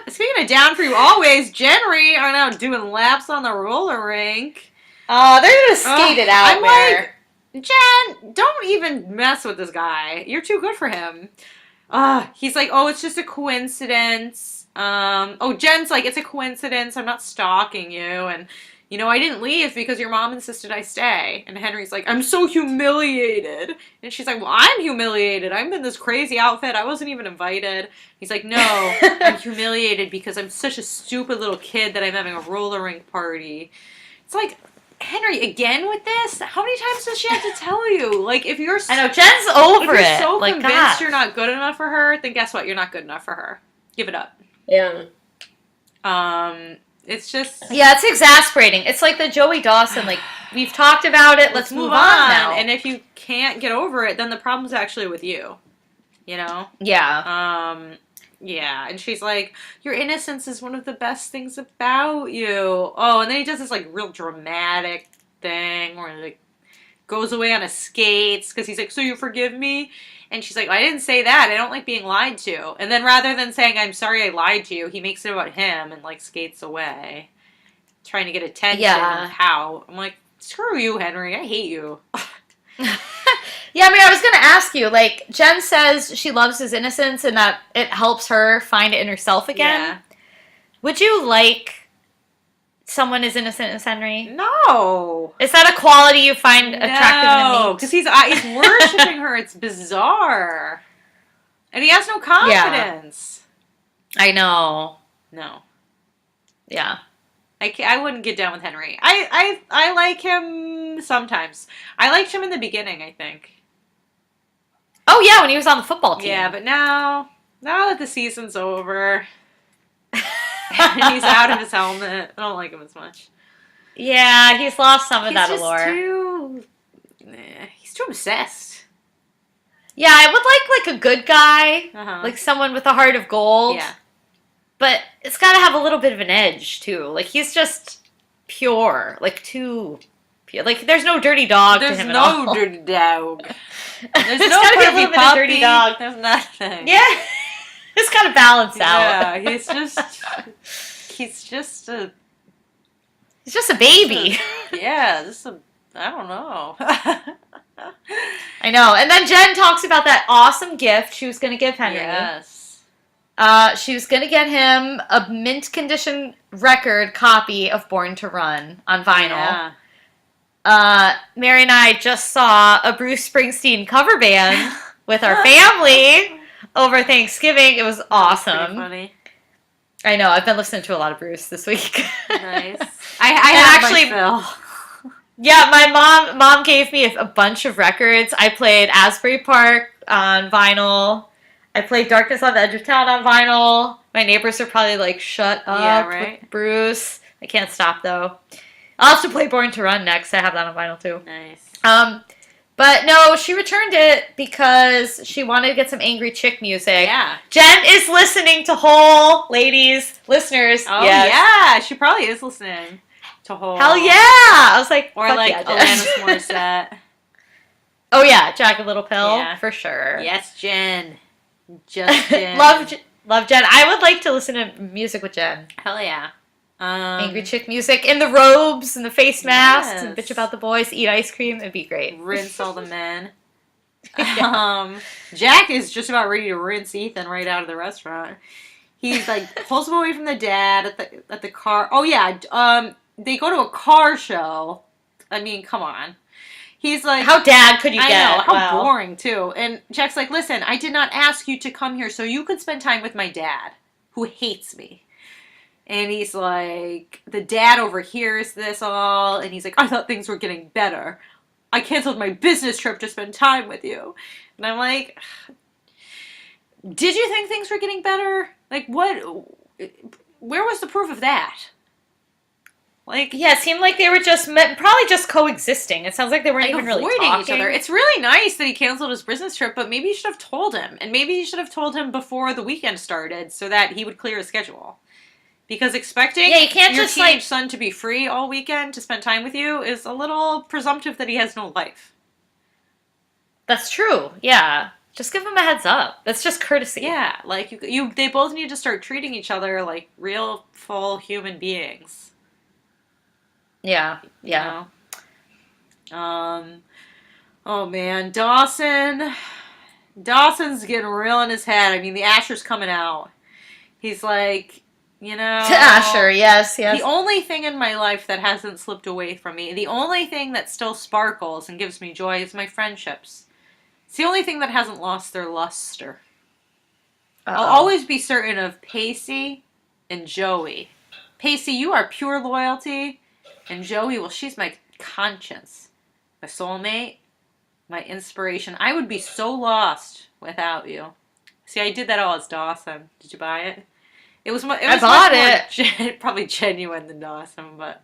Speaking of down for you always, Jen and Ree are now doing laps on the roller rink. Oh, they're going to skate it out I'm there. like, Jen, don't even mess with this guy. You're too good for him. He's like, oh, it's just a coincidence. Jen's like, it's a coincidence. I'm not stalking you. And, I didn't leave because your mom insisted I stay. And Henry's like, I'm so humiliated. And she's like, well, I'm humiliated. I'm in this crazy outfit. I wasn't even invited. He's like, no, I'm humiliated because I'm such a stupid little kid that I'm having a roller rink party. It's like, Henry, again with this? How many times does she have to tell you? Like, if you're I know, Jen's over it. If you're so like, convinced God. you're not good enough for her, then guess what? You're not good enough for her. Give it up. Yeah. It's just... Yeah, it's exasperating. It's like the Joey Dawson, like, we've talked about it, let's move on now. And if you can't get over it, then the problem's actually with you. Yeah. Yeah, and she's like, your innocence is one of the best things about you. Oh, and then he does this, like, real dramatic thing where he, like, goes away on his skates because he's like, so you forgive me? And she's like, I didn't say that. I don't like being lied to. And then rather than saying, I'm sorry I lied to you, he makes it about him and, like, skates away. Trying to get attention and pout. I'm like, screw you, Henry. I hate you. Yeah, I mean, I was going to ask you, like, Jen says she loves his innocence and that it helps her find it in herself again. Yeah. Would you like someone as innocent as Henry? No. Is that a quality you find attractive and neat? No, because he's worshiping her. It's bizarre. And he has no confidence. Yeah. I know. No. Yeah. I wouldn't get down with Henry. I like him sometimes. I liked him in the beginning, I think. Oh, yeah, when he was on the football team. Yeah, but now that the season's over, and he's out of his helmet, I don't like him as much. Yeah, he's lost some of that allure. He's too obsessed. Yeah, I would like a good guy, Uh-huh. like someone with a heart of gold. Yeah. But it's got to have a little bit of an edge, too. Like, he's just pure. Like, too pure. Like, there's no dirty dog to him at all. There's no dirty dog. There's There's no gotta be a puppy little bit of dirty puppy. dog. There's nothing. Yeah. It's got to balance out. Yeah, he's just a... He's just a baby. Yeah, I don't know. I know. And then Jen talks about that awesome gift she was going to give Henry. Yes. She was going to get him a mint condition record copy of Born to Run on vinyl. Yeah. Mary and I just saw a Bruce Springsteen cover band with our family over Thanksgiving. It was awesome. Pretty funny. I know. I've been listening to a lot of Bruce this week. Nice. I have actually, my fill. Yeah, my mom gave me a bunch of records. I played Asbury Park on vinyl. I played Darkness on the Edge of Town on vinyl. My neighbors are probably like, shut up Yeah, right? with Bruce. I can't stop, though. I'll have to play Born to Run next. I have that on vinyl, too. Nice. But no, she returned it because she wanted to get some angry chick music. Yeah. Jen is listening to Hole, ladies, listeners. Oh, yes. yeah. She probably is listening to Hole. Hell yeah! I was like, Or fuck like yeah, Alanis Jen. Morissette. Oh yeah, Jagged Little Pill, Yeah. for sure. Yes, Jen. Just Jen. Love Jen. I would like to listen to music with Jen. Hell yeah. Angry chick music in the robes and the face masks Yes. and bitch about the boys, eat ice cream. It'd be great. Rinse all the men. Yeah. Jack is just about ready to rinse Ethan right out of the restaurant. He's like pulls him away from the dad at the car. Oh yeah. They go to a car show. I mean, come on. He's like, How dad could you I get? know, how Wow. boring too. And Jack's like, listen, I did not ask you to come here so you could spend time with my dad, who hates me. And he's like, the dad overhears this all, and he's like, I thought things were getting better. I canceled my business trip to spend time with you. And I'm like, did you think things were getting better? Like, what? Where was the proof of that? Like, Yeah, it seemed like they were probably just coexisting. It sounds like they weren't like even really avoiding talking. each other. It's really nice that he canceled his business trip, but maybe you should have told him. And maybe you should have told him before the weekend started so that he would clear his schedule. Because expecting You can't your just teenage son to be free all weekend to spend time with you is a little presumptive that he has no life. That's true. Yeah, just give him a heads up. That's just courtesy. Yeah, like they both need to start treating each other like real, full human beings. Yeah. Yeah. You know? Oh man, Dawson's getting real in his head. I mean, the Asher's coming out. He's like, you know, Asher. Yes. the only thing in my life that hasn't slipped away from me, the only thing that still sparkles and gives me joy is my friendships. It's the only thing that hasn't lost their luster. Uh-oh. I'll always be certain of Pacey and Joey. Pacey, you are pure loyalty. And Joey, well, she's my conscience. My soulmate. My inspiration. I would be so lost without you. See, I did that all as Dawson. Did you buy it? I bought it. Probably genuine than Dawson, but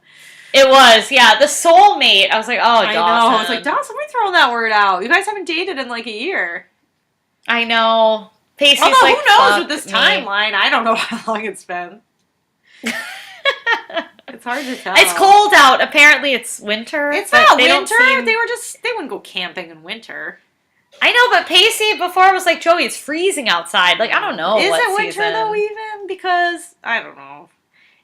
It was, yeah. The soulmate. I was like, oh, I Dawson. know. I was like, Dawson, we're throwing that word out. You guys haven't dated in like a year. I know. Pacey's Although, like, who knows fuck with this me. timeline? I don't know how long it's been. It's hard to tell. It's cold out. Apparently, it's winter. It's but not they winter. don't seem- They wouldn't go camping in winter. I know, but Pacey before was like, Joey, it's freezing outside. Like, I don't know. Is what it winter season. though? Even because I don't know.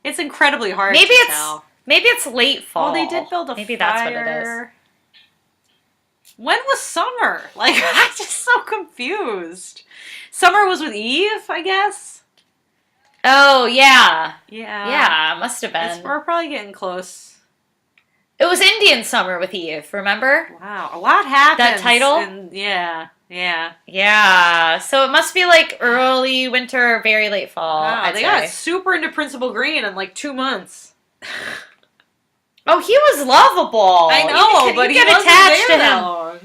It's incredibly hard. Maybe to it's tell. maybe it's late fall. Well, they did build a maybe fire. that's what it is. When was summer? Like, I'm just so confused. Summer was with Eve, I guess. Oh yeah, Yeah. yeah, must have been. We're probably getting close. It was Indian summer with Eve. Remember? Wow, a lot happens. That title? Yeah. Yeah. So it must be like early winter, very late fall. Wow, I'd they say. got super into Principal Green in like 2 months. Oh, he was lovable. I know, You but he get wasn't attached there to that him. long.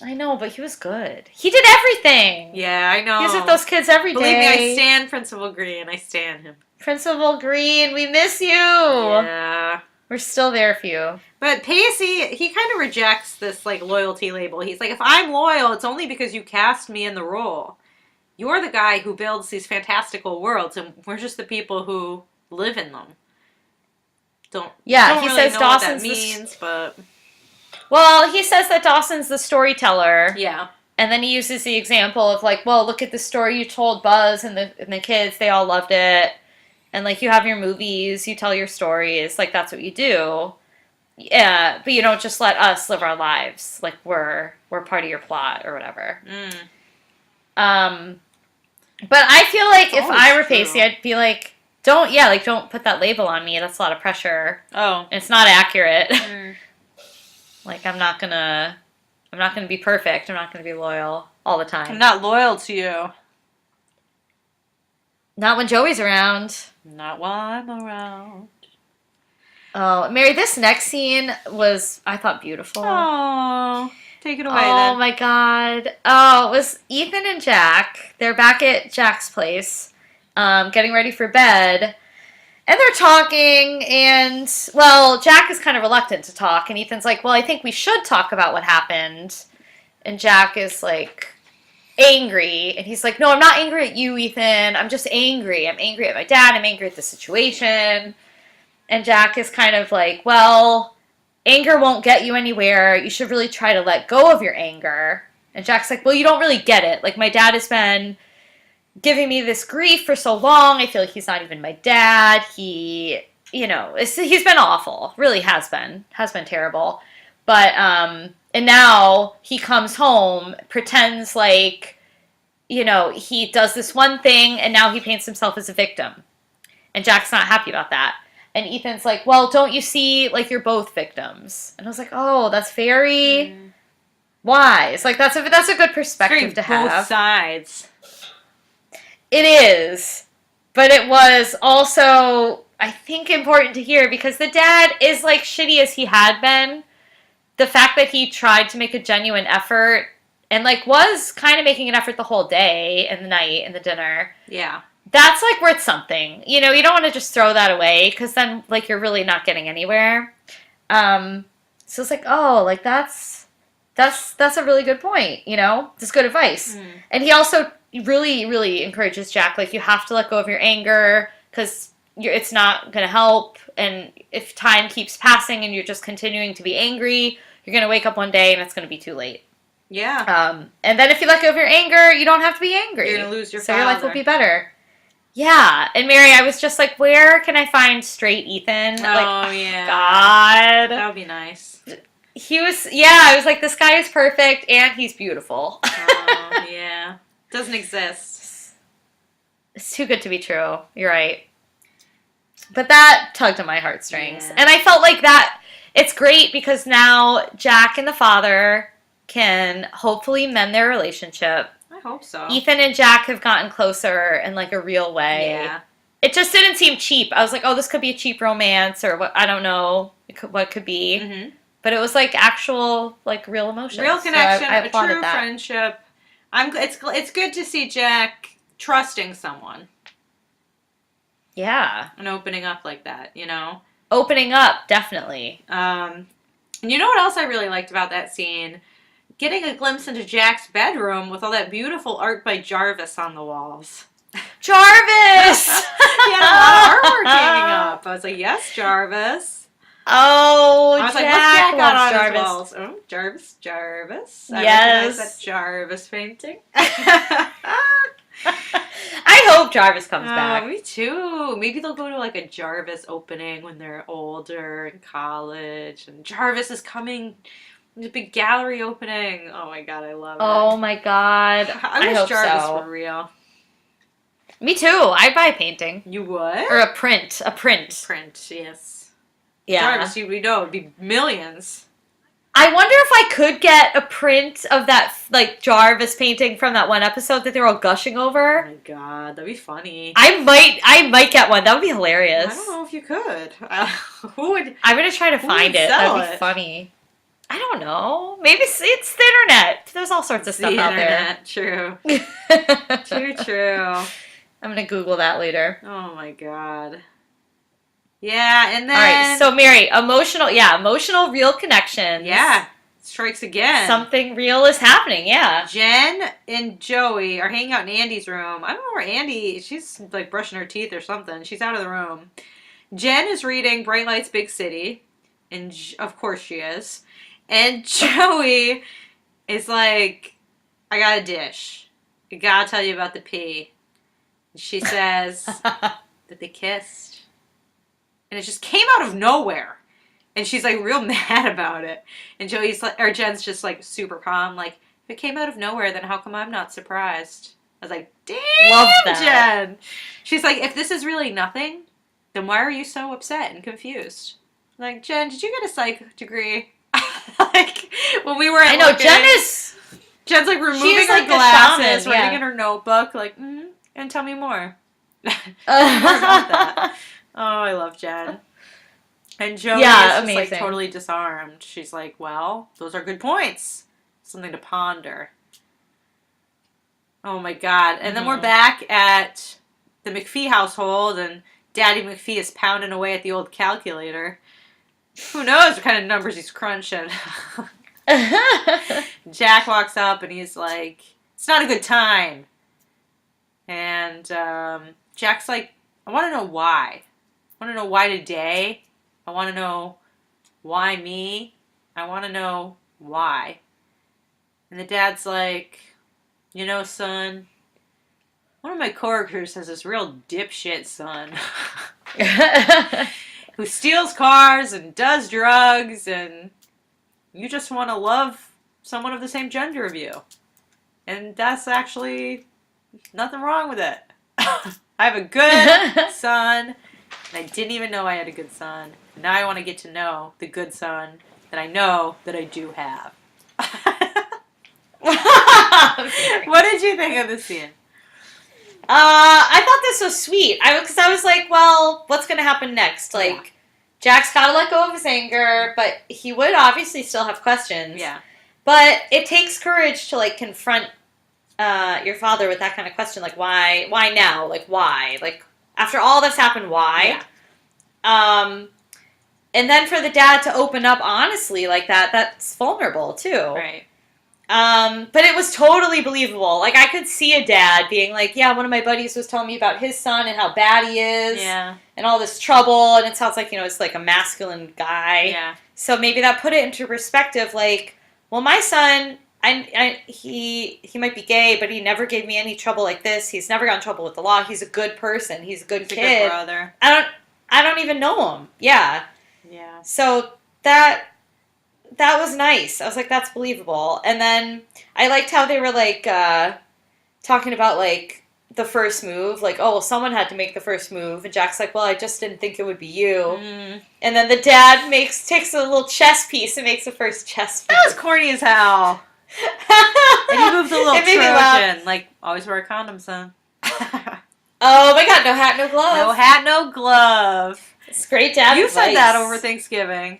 I know, but he was good. He did everything. Yeah, I know. He was with those kids every day. Believe me, I stand Principal Green. I stand him. Principal Green, we miss you. Yeah. We're still there for you. But Pacey, he kind of rejects this like loyalty label. He's like, if I'm loyal, it's only because you cast me in the role. You're the guy who builds these fantastical worlds, and we're just the people who live in them. He He really says know Dawson's what that means, but Well, he says that Dawson's the storyteller. yeah. And then he uses the example of like, well, look at the story you told Buzz and the kids, they all loved it. And like you have your movies, you tell your stories, like that's what you do. Yeah, but you don't just let us live our lives. Like we're part of your plot or whatever. But I feel like if I were Pacey, I'd be like, don't put that label on me. That's a lot of pressure. Oh. And it's not accurate. Like I'm not gonna be perfect. I'm not gonna be loyal all the time. I'm not loyal to you. Not when Joey's around. Not while I'm around. Oh, Mary, this next scene was, I thought, beautiful. Oh. Take it away Oh then. my god. Oh, it was Ethan and Jack. They're back at Jack's place. getting ready for bed. And they're talking, and, well, Jack is kind of reluctant to talk, and Ethan's like, well, I think we should talk about what happened. And Jack is, like, angry, and he's like, no, I'm not angry at you, Ethan. I'm just angry. I'm angry at my dad. I'm angry at the situation. And Jack is kind of like, well, anger won't get you anywhere. You should really try to let go of your anger. And Jack's like, well, you don't really get it. Like, my dad has been giving me this grief for so long. I feel like he's not even my dad. He's been awful. Really has been terrible. But, and now he comes home, pretends like, he does this one thing, and now he paints himself as a victim. And Jack's not happy about that. And Ethan's like, well, don't you see, like, you're both victims? And I was like, oh, that's very wise. Like, that's a good perspective to have. Both sides. It is, but it was also, I think, important to hear because the dad is, like, shitty as he had been. The fact that he tried to make a genuine effort and, like, was kind of making an effort the whole day and the night and the dinner. Yeah. That's, like, worth something. You don't want to just throw that away because then, like, you're really not getting anywhere. So it's like, oh, like, that's a really good point, That's good advice. And he also really, really encourages Jack, like, you have to let go of your anger because it's not going to help. And if time keeps passing and you're just continuing to be angry, you're going to wake up one day and it's going to be too late. Yeah. And then if you let go of your anger, you don't have to be angry. You're going to lose your father. So your life will be better. Yeah. And Mary, I was just like, where can I find straight Ethan? Oh, yeah. God. That would be nice. I was like, this guy is perfect and he's beautiful. Oh, yeah. Doesn't exist. It's too good to be true. You're right. But that tugged at my heartstrings. Yeah. And I felt like that, it's great because now Jack and the father can hopefully mend their relationship. I hope so. Ethan and Jack have gotten closer in, like, a real way. Yeah. It just didn't seem cheap. I was like, oh, this could be a cheap romance or what, I don't know what could be. Mm-hmm. But it was, like, actual, like, real emotion. Real connection, so I a true that. friendship. It's good to see Jack trusting someone. Yeah. And opening up like that, Opening up, definitely. And you know what else I really liked about that scene? Getting a glimpse into Jack's bedroom with all that beautiful art by Jarvis on the walls. Jarvis! He had a lot of artwork hanging up. I was like, yes, Jarvis. Oh, I was like, what's Jack Jack got on Jarvis. his walls? Oh, Jarvis. I Yes. recognize that Jarvis painting. I hope Jarvis comes back. Me too. Maybe they'll go to like a Jarvis opening when they're older in college. And Jarvis is coming. There's a big gallery opening. Oh my god, I love it. Oh my god. I wish hope Jarvis so. were real. Me too. I'd buy a painting. You would? Or a print. A print. Print, yes. Yeah. Jarvis, we know, it'd be millions. I wonder if I could get a print of that, like, Jarvis painting from that one episode that they were all gushing Oh over. my god, that'd be funny. I might get one. That would be hilarious. I don't know if you could. Who would? I'm gonna try to find would it. sell That'd be it? funny. I don't know. Maybe it's the internet. There's all sorts of stuff The out internet, true. there. True. I'm gonna Google that later. Oh my god. Yeah, and then... Alright, so Mary, emotional real connections. Yeah, strikes again. Something real is happening, yeah. Jen and Joey are hanging out in Andie's room. I don't know where Andie... She's like brushing her teeth or something. She's out of the room. Jen is reading Bright Lights, Big City. And of course she is. And Joey is like, I got a dish. I gotta tell you about the pee. She says that they kissed. And it just came out of nowhere. And she's like real mad about it. And Jen's just like super calm. Like, if it came out of nowhere, then how come I'm not surprised? I was like, damn, Love that. Jen. She's like, if this is really nothing, then why are you so upset and confused? Like, Jen, did you get a psych degree? Like, when we were at I know, Jen's like removing her like the glasses, shaman, writing yeah. in her notebook, like, and tell me more. More about that. Oh, I love Jen. And Joey is just like totally disarmed. She's like, well, those are good points. Something to ponder. Oh my god. And then we're back at the McPhee household, and Daddy McPhee is pounding away at the old calculator. Who knows what kind of numbers he's crunching. Jack walks up and he's like, it's not a good time. And Jack's like, I want to know why. I want to know why today. I want to know why me. I want to know why. And the dad's like, you know, son, one of my coworkers has this real dipshit son who steals cars and does drugs, and you just want to love someone of the same gender of you. And that's actually nothing wrong with it. I have a good son, and I didn't even know I had a good son. Now I want to get to know the good son that I know that I do have. What did you think of the scene? I thought this was sweet. Because I was like, well, what's going to happen next? Like, yeah. Jack's got to let go of his anger, but he would obviously still have questions. Yeah. But it takes courage to, like, confront your father with that kind of question. Like, why now? Like, why? Like, after all that's happened, why? Yeah. And then for the dad to open up honestly like that, that's vulnerable, too. Right. But it was totally believable. Like, I could see a dad being like, yeah, one of my buddies was telling me about his son and how bad he is. Yeah. And all this trouble. And it sounds like, you know, it's like a masculine guy. Yeah. So maybe that put it into perspective. Like, well, my son, he might be gay, but he never gave me any trouble like this. He's never got in trouble with the law. He's a good person. He's a good kid. A good brother. I don't even know him. Yeah. Yeah. So that was nice. I was like, that's believable. And then I liked how they were, like, talking about, like, the first move. Like, oh, well, someone had to make the first move. And Jack's like, well, I just didn't think it would be you. Mm. And then the dad takes a little chess piece and makes the first chess piece. That was corny as hell. And he moved a little Trojan. Like, always wear a condom, son. Oh, my God. No hat, no glove. No hat, no glove. It's great dad You advice. said that over Thanksgiving.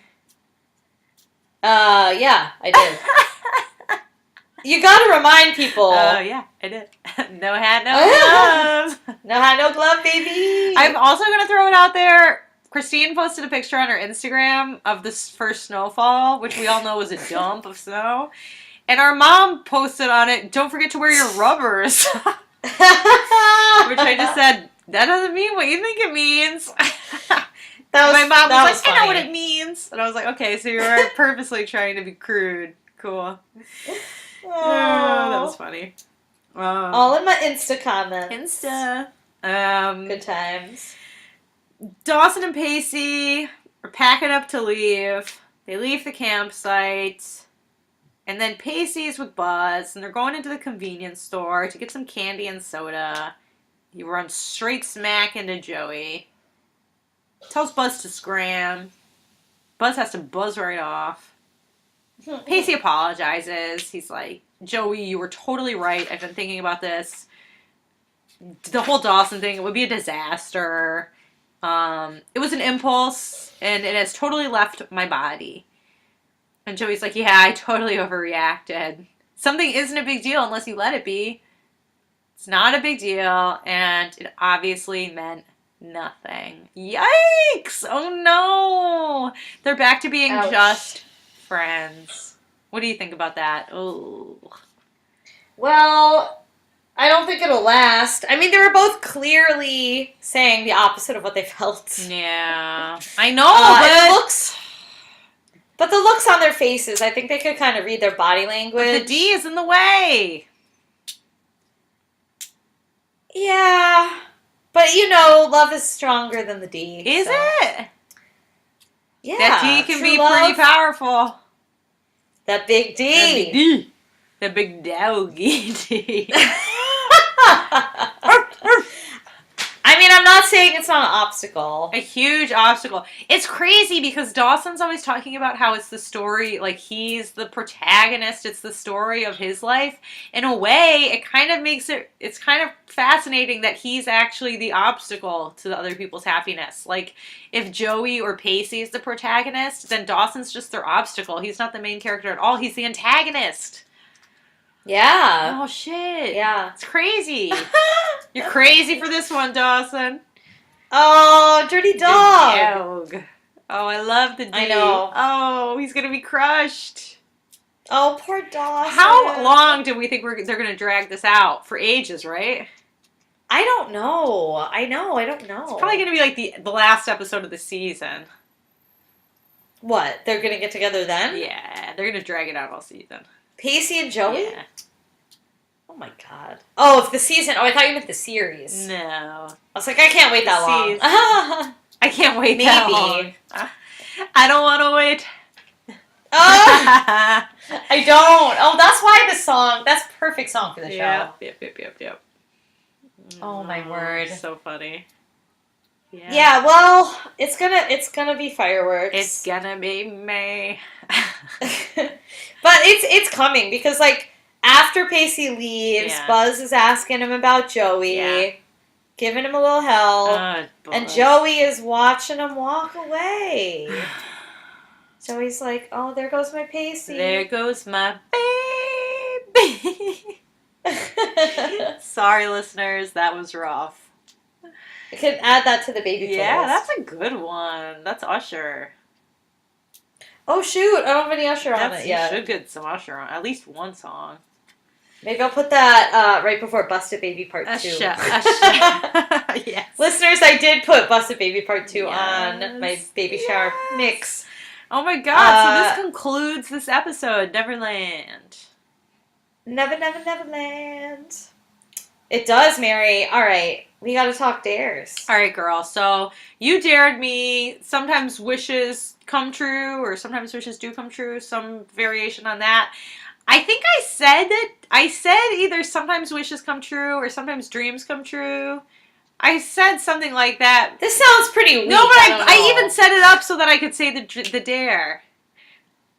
Yeah, I did. You gotta remind people. Oh, yeah, I did. No hat, no glove. No hat, no glove, baby. I'm also going to throw it out there. Christine posted a picture on her Instagram of this first snowfall, which we all know was a dump of snow. And our mom posted on it, don't forget to wear your rubbers. Which I just said, that doesn't mean what you think it means. My mom was like, I know what it means. And I was like, okay, so you were purposely trying to be crude. Cool. Oh, that was funny. All in my Insta comments. Insta. Good times. Dawson and Pacey are packing up to leave. They leave the campsite. And then Pacey's with Buzz, and they're going into the convenience store to get some candy and soda. He runs straight smack into Joey. Tells Buzz to scram. Buzz has to buzz right off. Pacey apologizes. He's like, Joey, you were totally right. I've been thinking about this. The whole Dawson thing, it would be a disaster. It was an impulse, and it has totally left my body. And Joey's like, yeah, I totally overreacted. Something isn't a big deal unless you let it be. It's not a big deal, and it obviously meant nothing. Yikes! Oh no! They're back to being just friends. What do you think about that? Oh. Well, I don't think it'll last. I mean, they were both clearly saying the opposite of what they felt. Yeah. I know, but the looks on their faces, I think they could kind of read their body language. But the D is in the way. Yeah. But, you know, love is stronger than the D. Is it? Yeah. That D can be pretty powerful. That big D. That big D. That big doggy D. I mean, I'm not saying it's not an obstacle. A huge obstacle. It's crazy because Dawson's always talking about how it's the story, like he's the protagonist, it's the story of his life. In a way, it kind of makes it's kind of fascinating that he's actually the obstacle to the other people's happiness. Like, if Joey or Pacey is the protagonist, then Dawson's just their obstacle. He's not the main character at all. He's the antagonist. Yeah. Oh, shit. Yeah. It's crazy. You're crazy for this one, Dawson. Oh, dirty dog. Dog. Oh, I love the D. I know. Oh, he's gonna be crushed. Oh, poor Dawson. How long do we think they're gonna drag this out? For ages, right? I don't know. I don't know. It's probably gonna be like the last episode of the season. What? They're gonna get together then? Yeah, they're gonna drag it out all season. Pacey and Joey? Yeah. Oh my god. Oh, if the season. Oh, I thought you meant the series. No. I was like, I can't wait that long. I can't wait Maybe. that long. I don't want to wait. Oh, I don't. Oh, that's why the song. That's perfect song for the show. Yep. Oh my word. So funny. Yeah, well, it's gonna be fireworks. It's gonna be May. But it's coming because like after Pacey leaves, Buzz is asking him about Joey, giving him a little help, and Joey is watching him walk away. Joey's like, "Oh, there goes my Pacey. There goes my baby." Sorry, listeners, that was rough. I can add that to the baby playlist. Yeah, that's a good one. That's Usher. Oh shoot, I don't have any Usher on it yet. You should get some Usher on. At least one song. Maybe I'll put that right before Busted Baby Part 2. Usher. Yes. Listeners, I did put Busted Baby Part 2 on my baby shower mix. Oh my god, so this concludes this episode, Neverland. Neverland. It does, Mary. All right. We got to talk dares. All right, girl. So you dared me. Sometimes wishes come true, or sometimes wishes do come true. Some variation on that. I think I said that. I said either sometimes wishes come true or sometimes dreams come true. I said something like that. This sounds pretty weak. No, but I even set it up so that I could say the dare.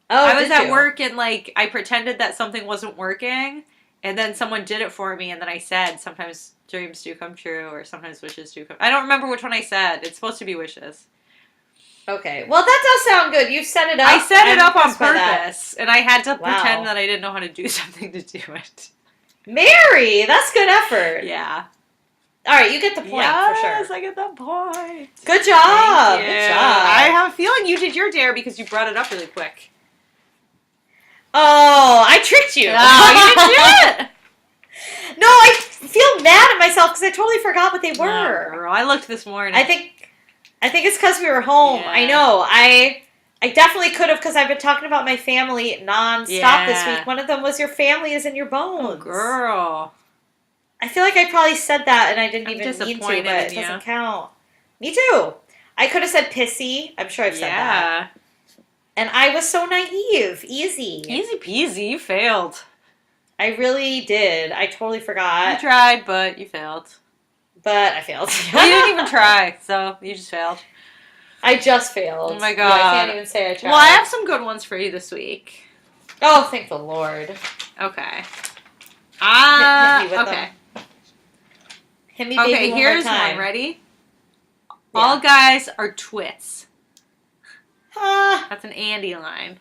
Oh, I was at work and like I pretended that something wasn't working. And then someone did it for me, and then I said, sometimes dreams do come true, or sometimes wishes do come. I don't remember which one I said. It's supposed to be wishes. Okay. Well, that does sound good. You set it up. I set it up on purpose, and I had to pretend that I didn't know how to do something to do it. Mary, that's good effort. Yeah. All right, you get the point for sure. Yes, I get the point. Good job. Thank you. Good job. I have a feeling you did your dare because you brought it up really quick. Oh, I tricked you. No, you didn't do it. No, I feel mad at myself because I totally forgot what they were. No, girl, I looked this morning. I think it's because we were home. Yeah. I know. I definitely could have because I've been talking about my family nonstop this week. One of them was your family is in your bones. Oh, girl. I feel like I probably said that and I didn't even mean to, but it in doesn't count. Me too. I could have said pissy. I'm sure I've said that. And I was so naive. Easy. Easy peasy. You failed. I really did. I totally forgot. You tried, but you failed. But I failed. You didn't even try, so you just failed. I just failed. Oh my god. Yeah, I can't even say I tried. Well, I have some good ones for you this week. Oh, thank the Lord. Okay. Hit me with okay. them. Hit me, baby, okay, one here's more time. one. Ready? Yeah. All guys are twits. Ah. That's an Andie line.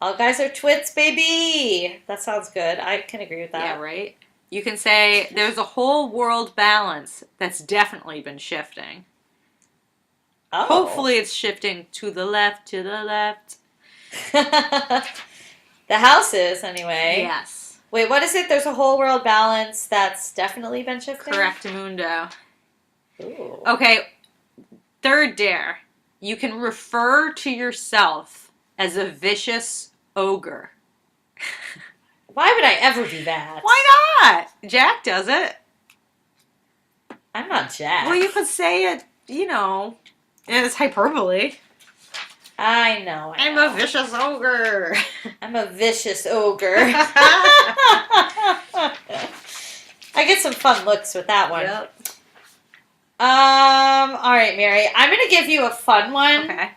All guys are twits, baby. That sounds good. I can agree with that. Yeah, right? You can say, there's a whole world balance that's definitely been shifting. Oh. Hopefully it's shifting to the left, to the left. The house is, anyway. Yes. Wait, what is it? There's a whole world balance that's definitely been shifting? Correctamundo. Ooh. Okay, third dare. You can refer to yourself as a vicious ogre. Why would I ever do that? Why not? Jack does it. I'm not Jack. Well, you could say it, and it's hyperbole. I know. I'm a vicious ogre. I'm a vicious ogre. I get some fun looks with that one. Yep. All right, Mary. I'm going to give you a fun one. Okay.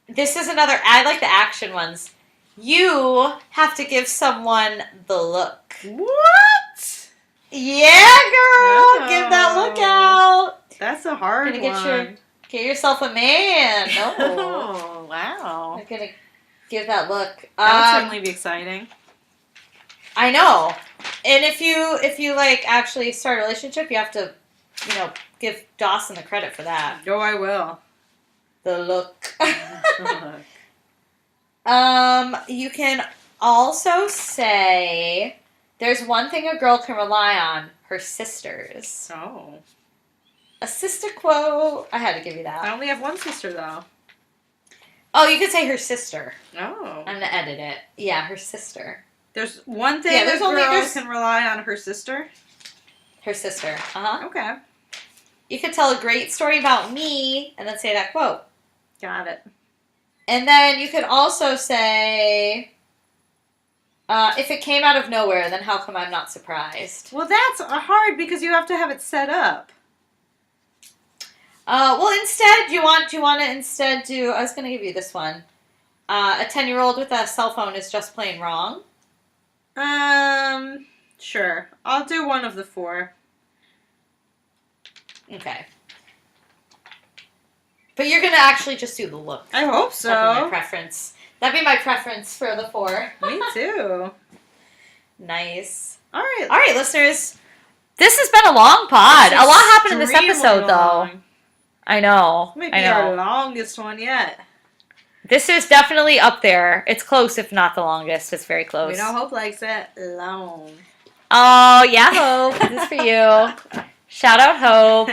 This is another, I like the action ones. You have to give someone the look. What? Yeah, girl. Oh. Give that look out. That's a hard one. Get yourself a man. No. Oh, wow. I'm going to give that look. That would certainly be exciting. I know. And if you like actually start a relationship, you have to, give Dawson the credit for that. Oh, I will. The look. You can also say there's one thing a girl can rely on, her sisters. Oh. A sister quote. I had to give you that. I only have one sister, though. Oh, you could say her sister. Oh. I'm going to edit it. Yeah, her sister. There's one thing a girl can rely on, her sister? Her sister. Uh-huh. Okay. You could tell a great story about me and then say that quote. Got it. And then you could also say, if it came out of nowhere, then how come I'm not surprised? Well, that's hard because you have to have it set up. Well, instead, do you want to instead do, I was going to give you this one. A 10-year-old with a cell phone is just plain wrong. Sure. I'll do one of the 4. Okay. But you're going to actually just do the look. I hope so. That'd be my preference. That'd be my preference for the 4. Me too. Nice. All right. All right, listeners. This has been a long pod. A lot happened in this episode, though. I know. Might be our longest one yet. This is definitely up there. It's close, if not the longest. It's very close. We know Hope likes it long. Oh, yeah, Hope. This is for you. Shout out, Hope.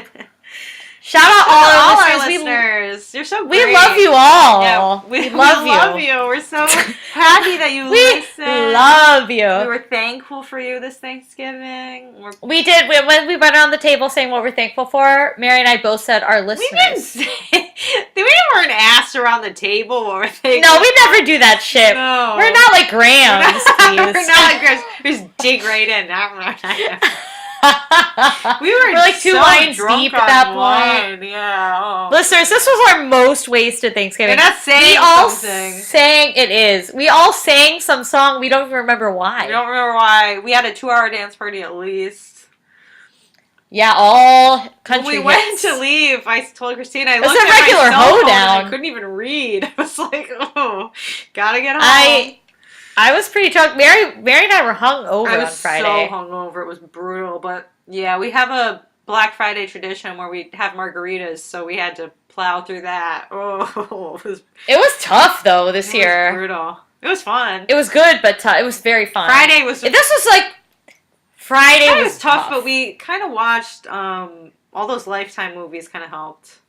Shout out all our listeners. You're so great. We love you all. Yeah, we love you. We're so happy that you listen. We love you. We were thankful for you this Thanksgiving. We did. When we went around the table saying what we're thankful for, Mary and I both said our listeners. We didn't say... We weren't asked around the table what we're thankful No, we never do that shit. No. We're not like Grams, We're not like Grams. We just dig right in. We were like 2 so lines drunk deep at that wine. point. Yeah. Oh. Listeners, this was our most wasted Thanksgiving. We're not saying we all something. sang it is. We all sang some song. We don't even remember why. We don't remember why. We had a 2-hour dance party at least. Yeah, all country When we hits. went to leave, I told Christina, I It was looked a at regular my cell phone hoedown. and I couldn't even read. I was like, oh, gotta get home. I was pretty drunk. Mary and I were hung over on Friday. I was so hungover. It was brutal. But yeah, we have a Black Friday tradition where we have margaritas, so we had to plow through that. Oh, it was tough though this year. It was brutal. It was fun. It was good, but it was very fun. Friday was. This was like Friday was tough, but we kind of watched all those Lifetime movies. Kind of helped.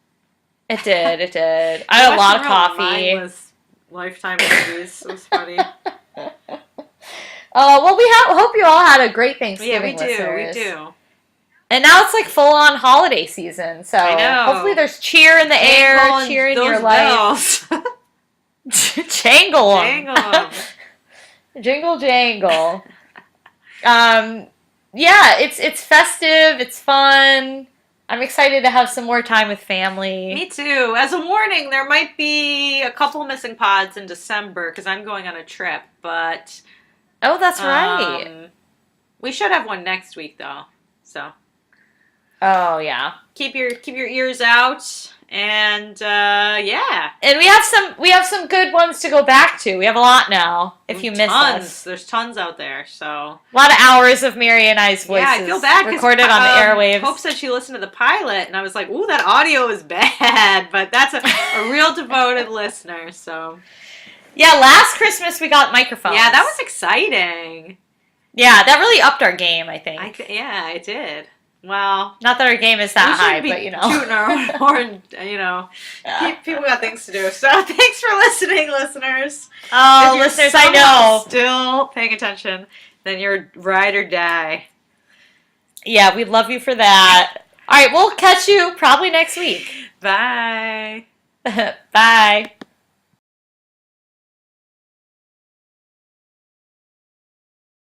It did. It did. I had a lot of coffee. Mindless Lifetime movies. It was funny. Well, hope you all had a great Thanksgiving. Yeah, we do. And now it's like full on holiday season, so I know. hopefully there's cheer in the air, cheer in your life. Jangle 'em. Jangle 'em. Jingle jangle. Yeah, it's festive, it's fun. I'm excited to have some more time with family. Me too. As a warning, there might be a couple missing pods in December because I'm going on a trip, but oh, that's right. We should have one next week though. So oh yeah. Keep your ears out. And yeah, and we have some good ones to go back to. We have a lot now. If you missed us, there's tons out there. So a lot of hours of Mary and I's voices. Yeah, I feel bad recorded on the airwaves. Hope said she listened to the pilot, and I was like, "Ooh, that audio is bad." But that's a real devoted listener. So yeah, last Christmas we got microphones. Yeah, that was exciting. Yeah, that really upped our game. I think. Yeah, it did. Well, not that our game is that high, but you know, tooting our own horn, you know, people got things to do. So thanks for listening, listeners. Oh, listeners, I know. Still paying attention, then you're ride or die. Yeah, we love you for that. All right, we'll catch you probably next week. Bye. Bye.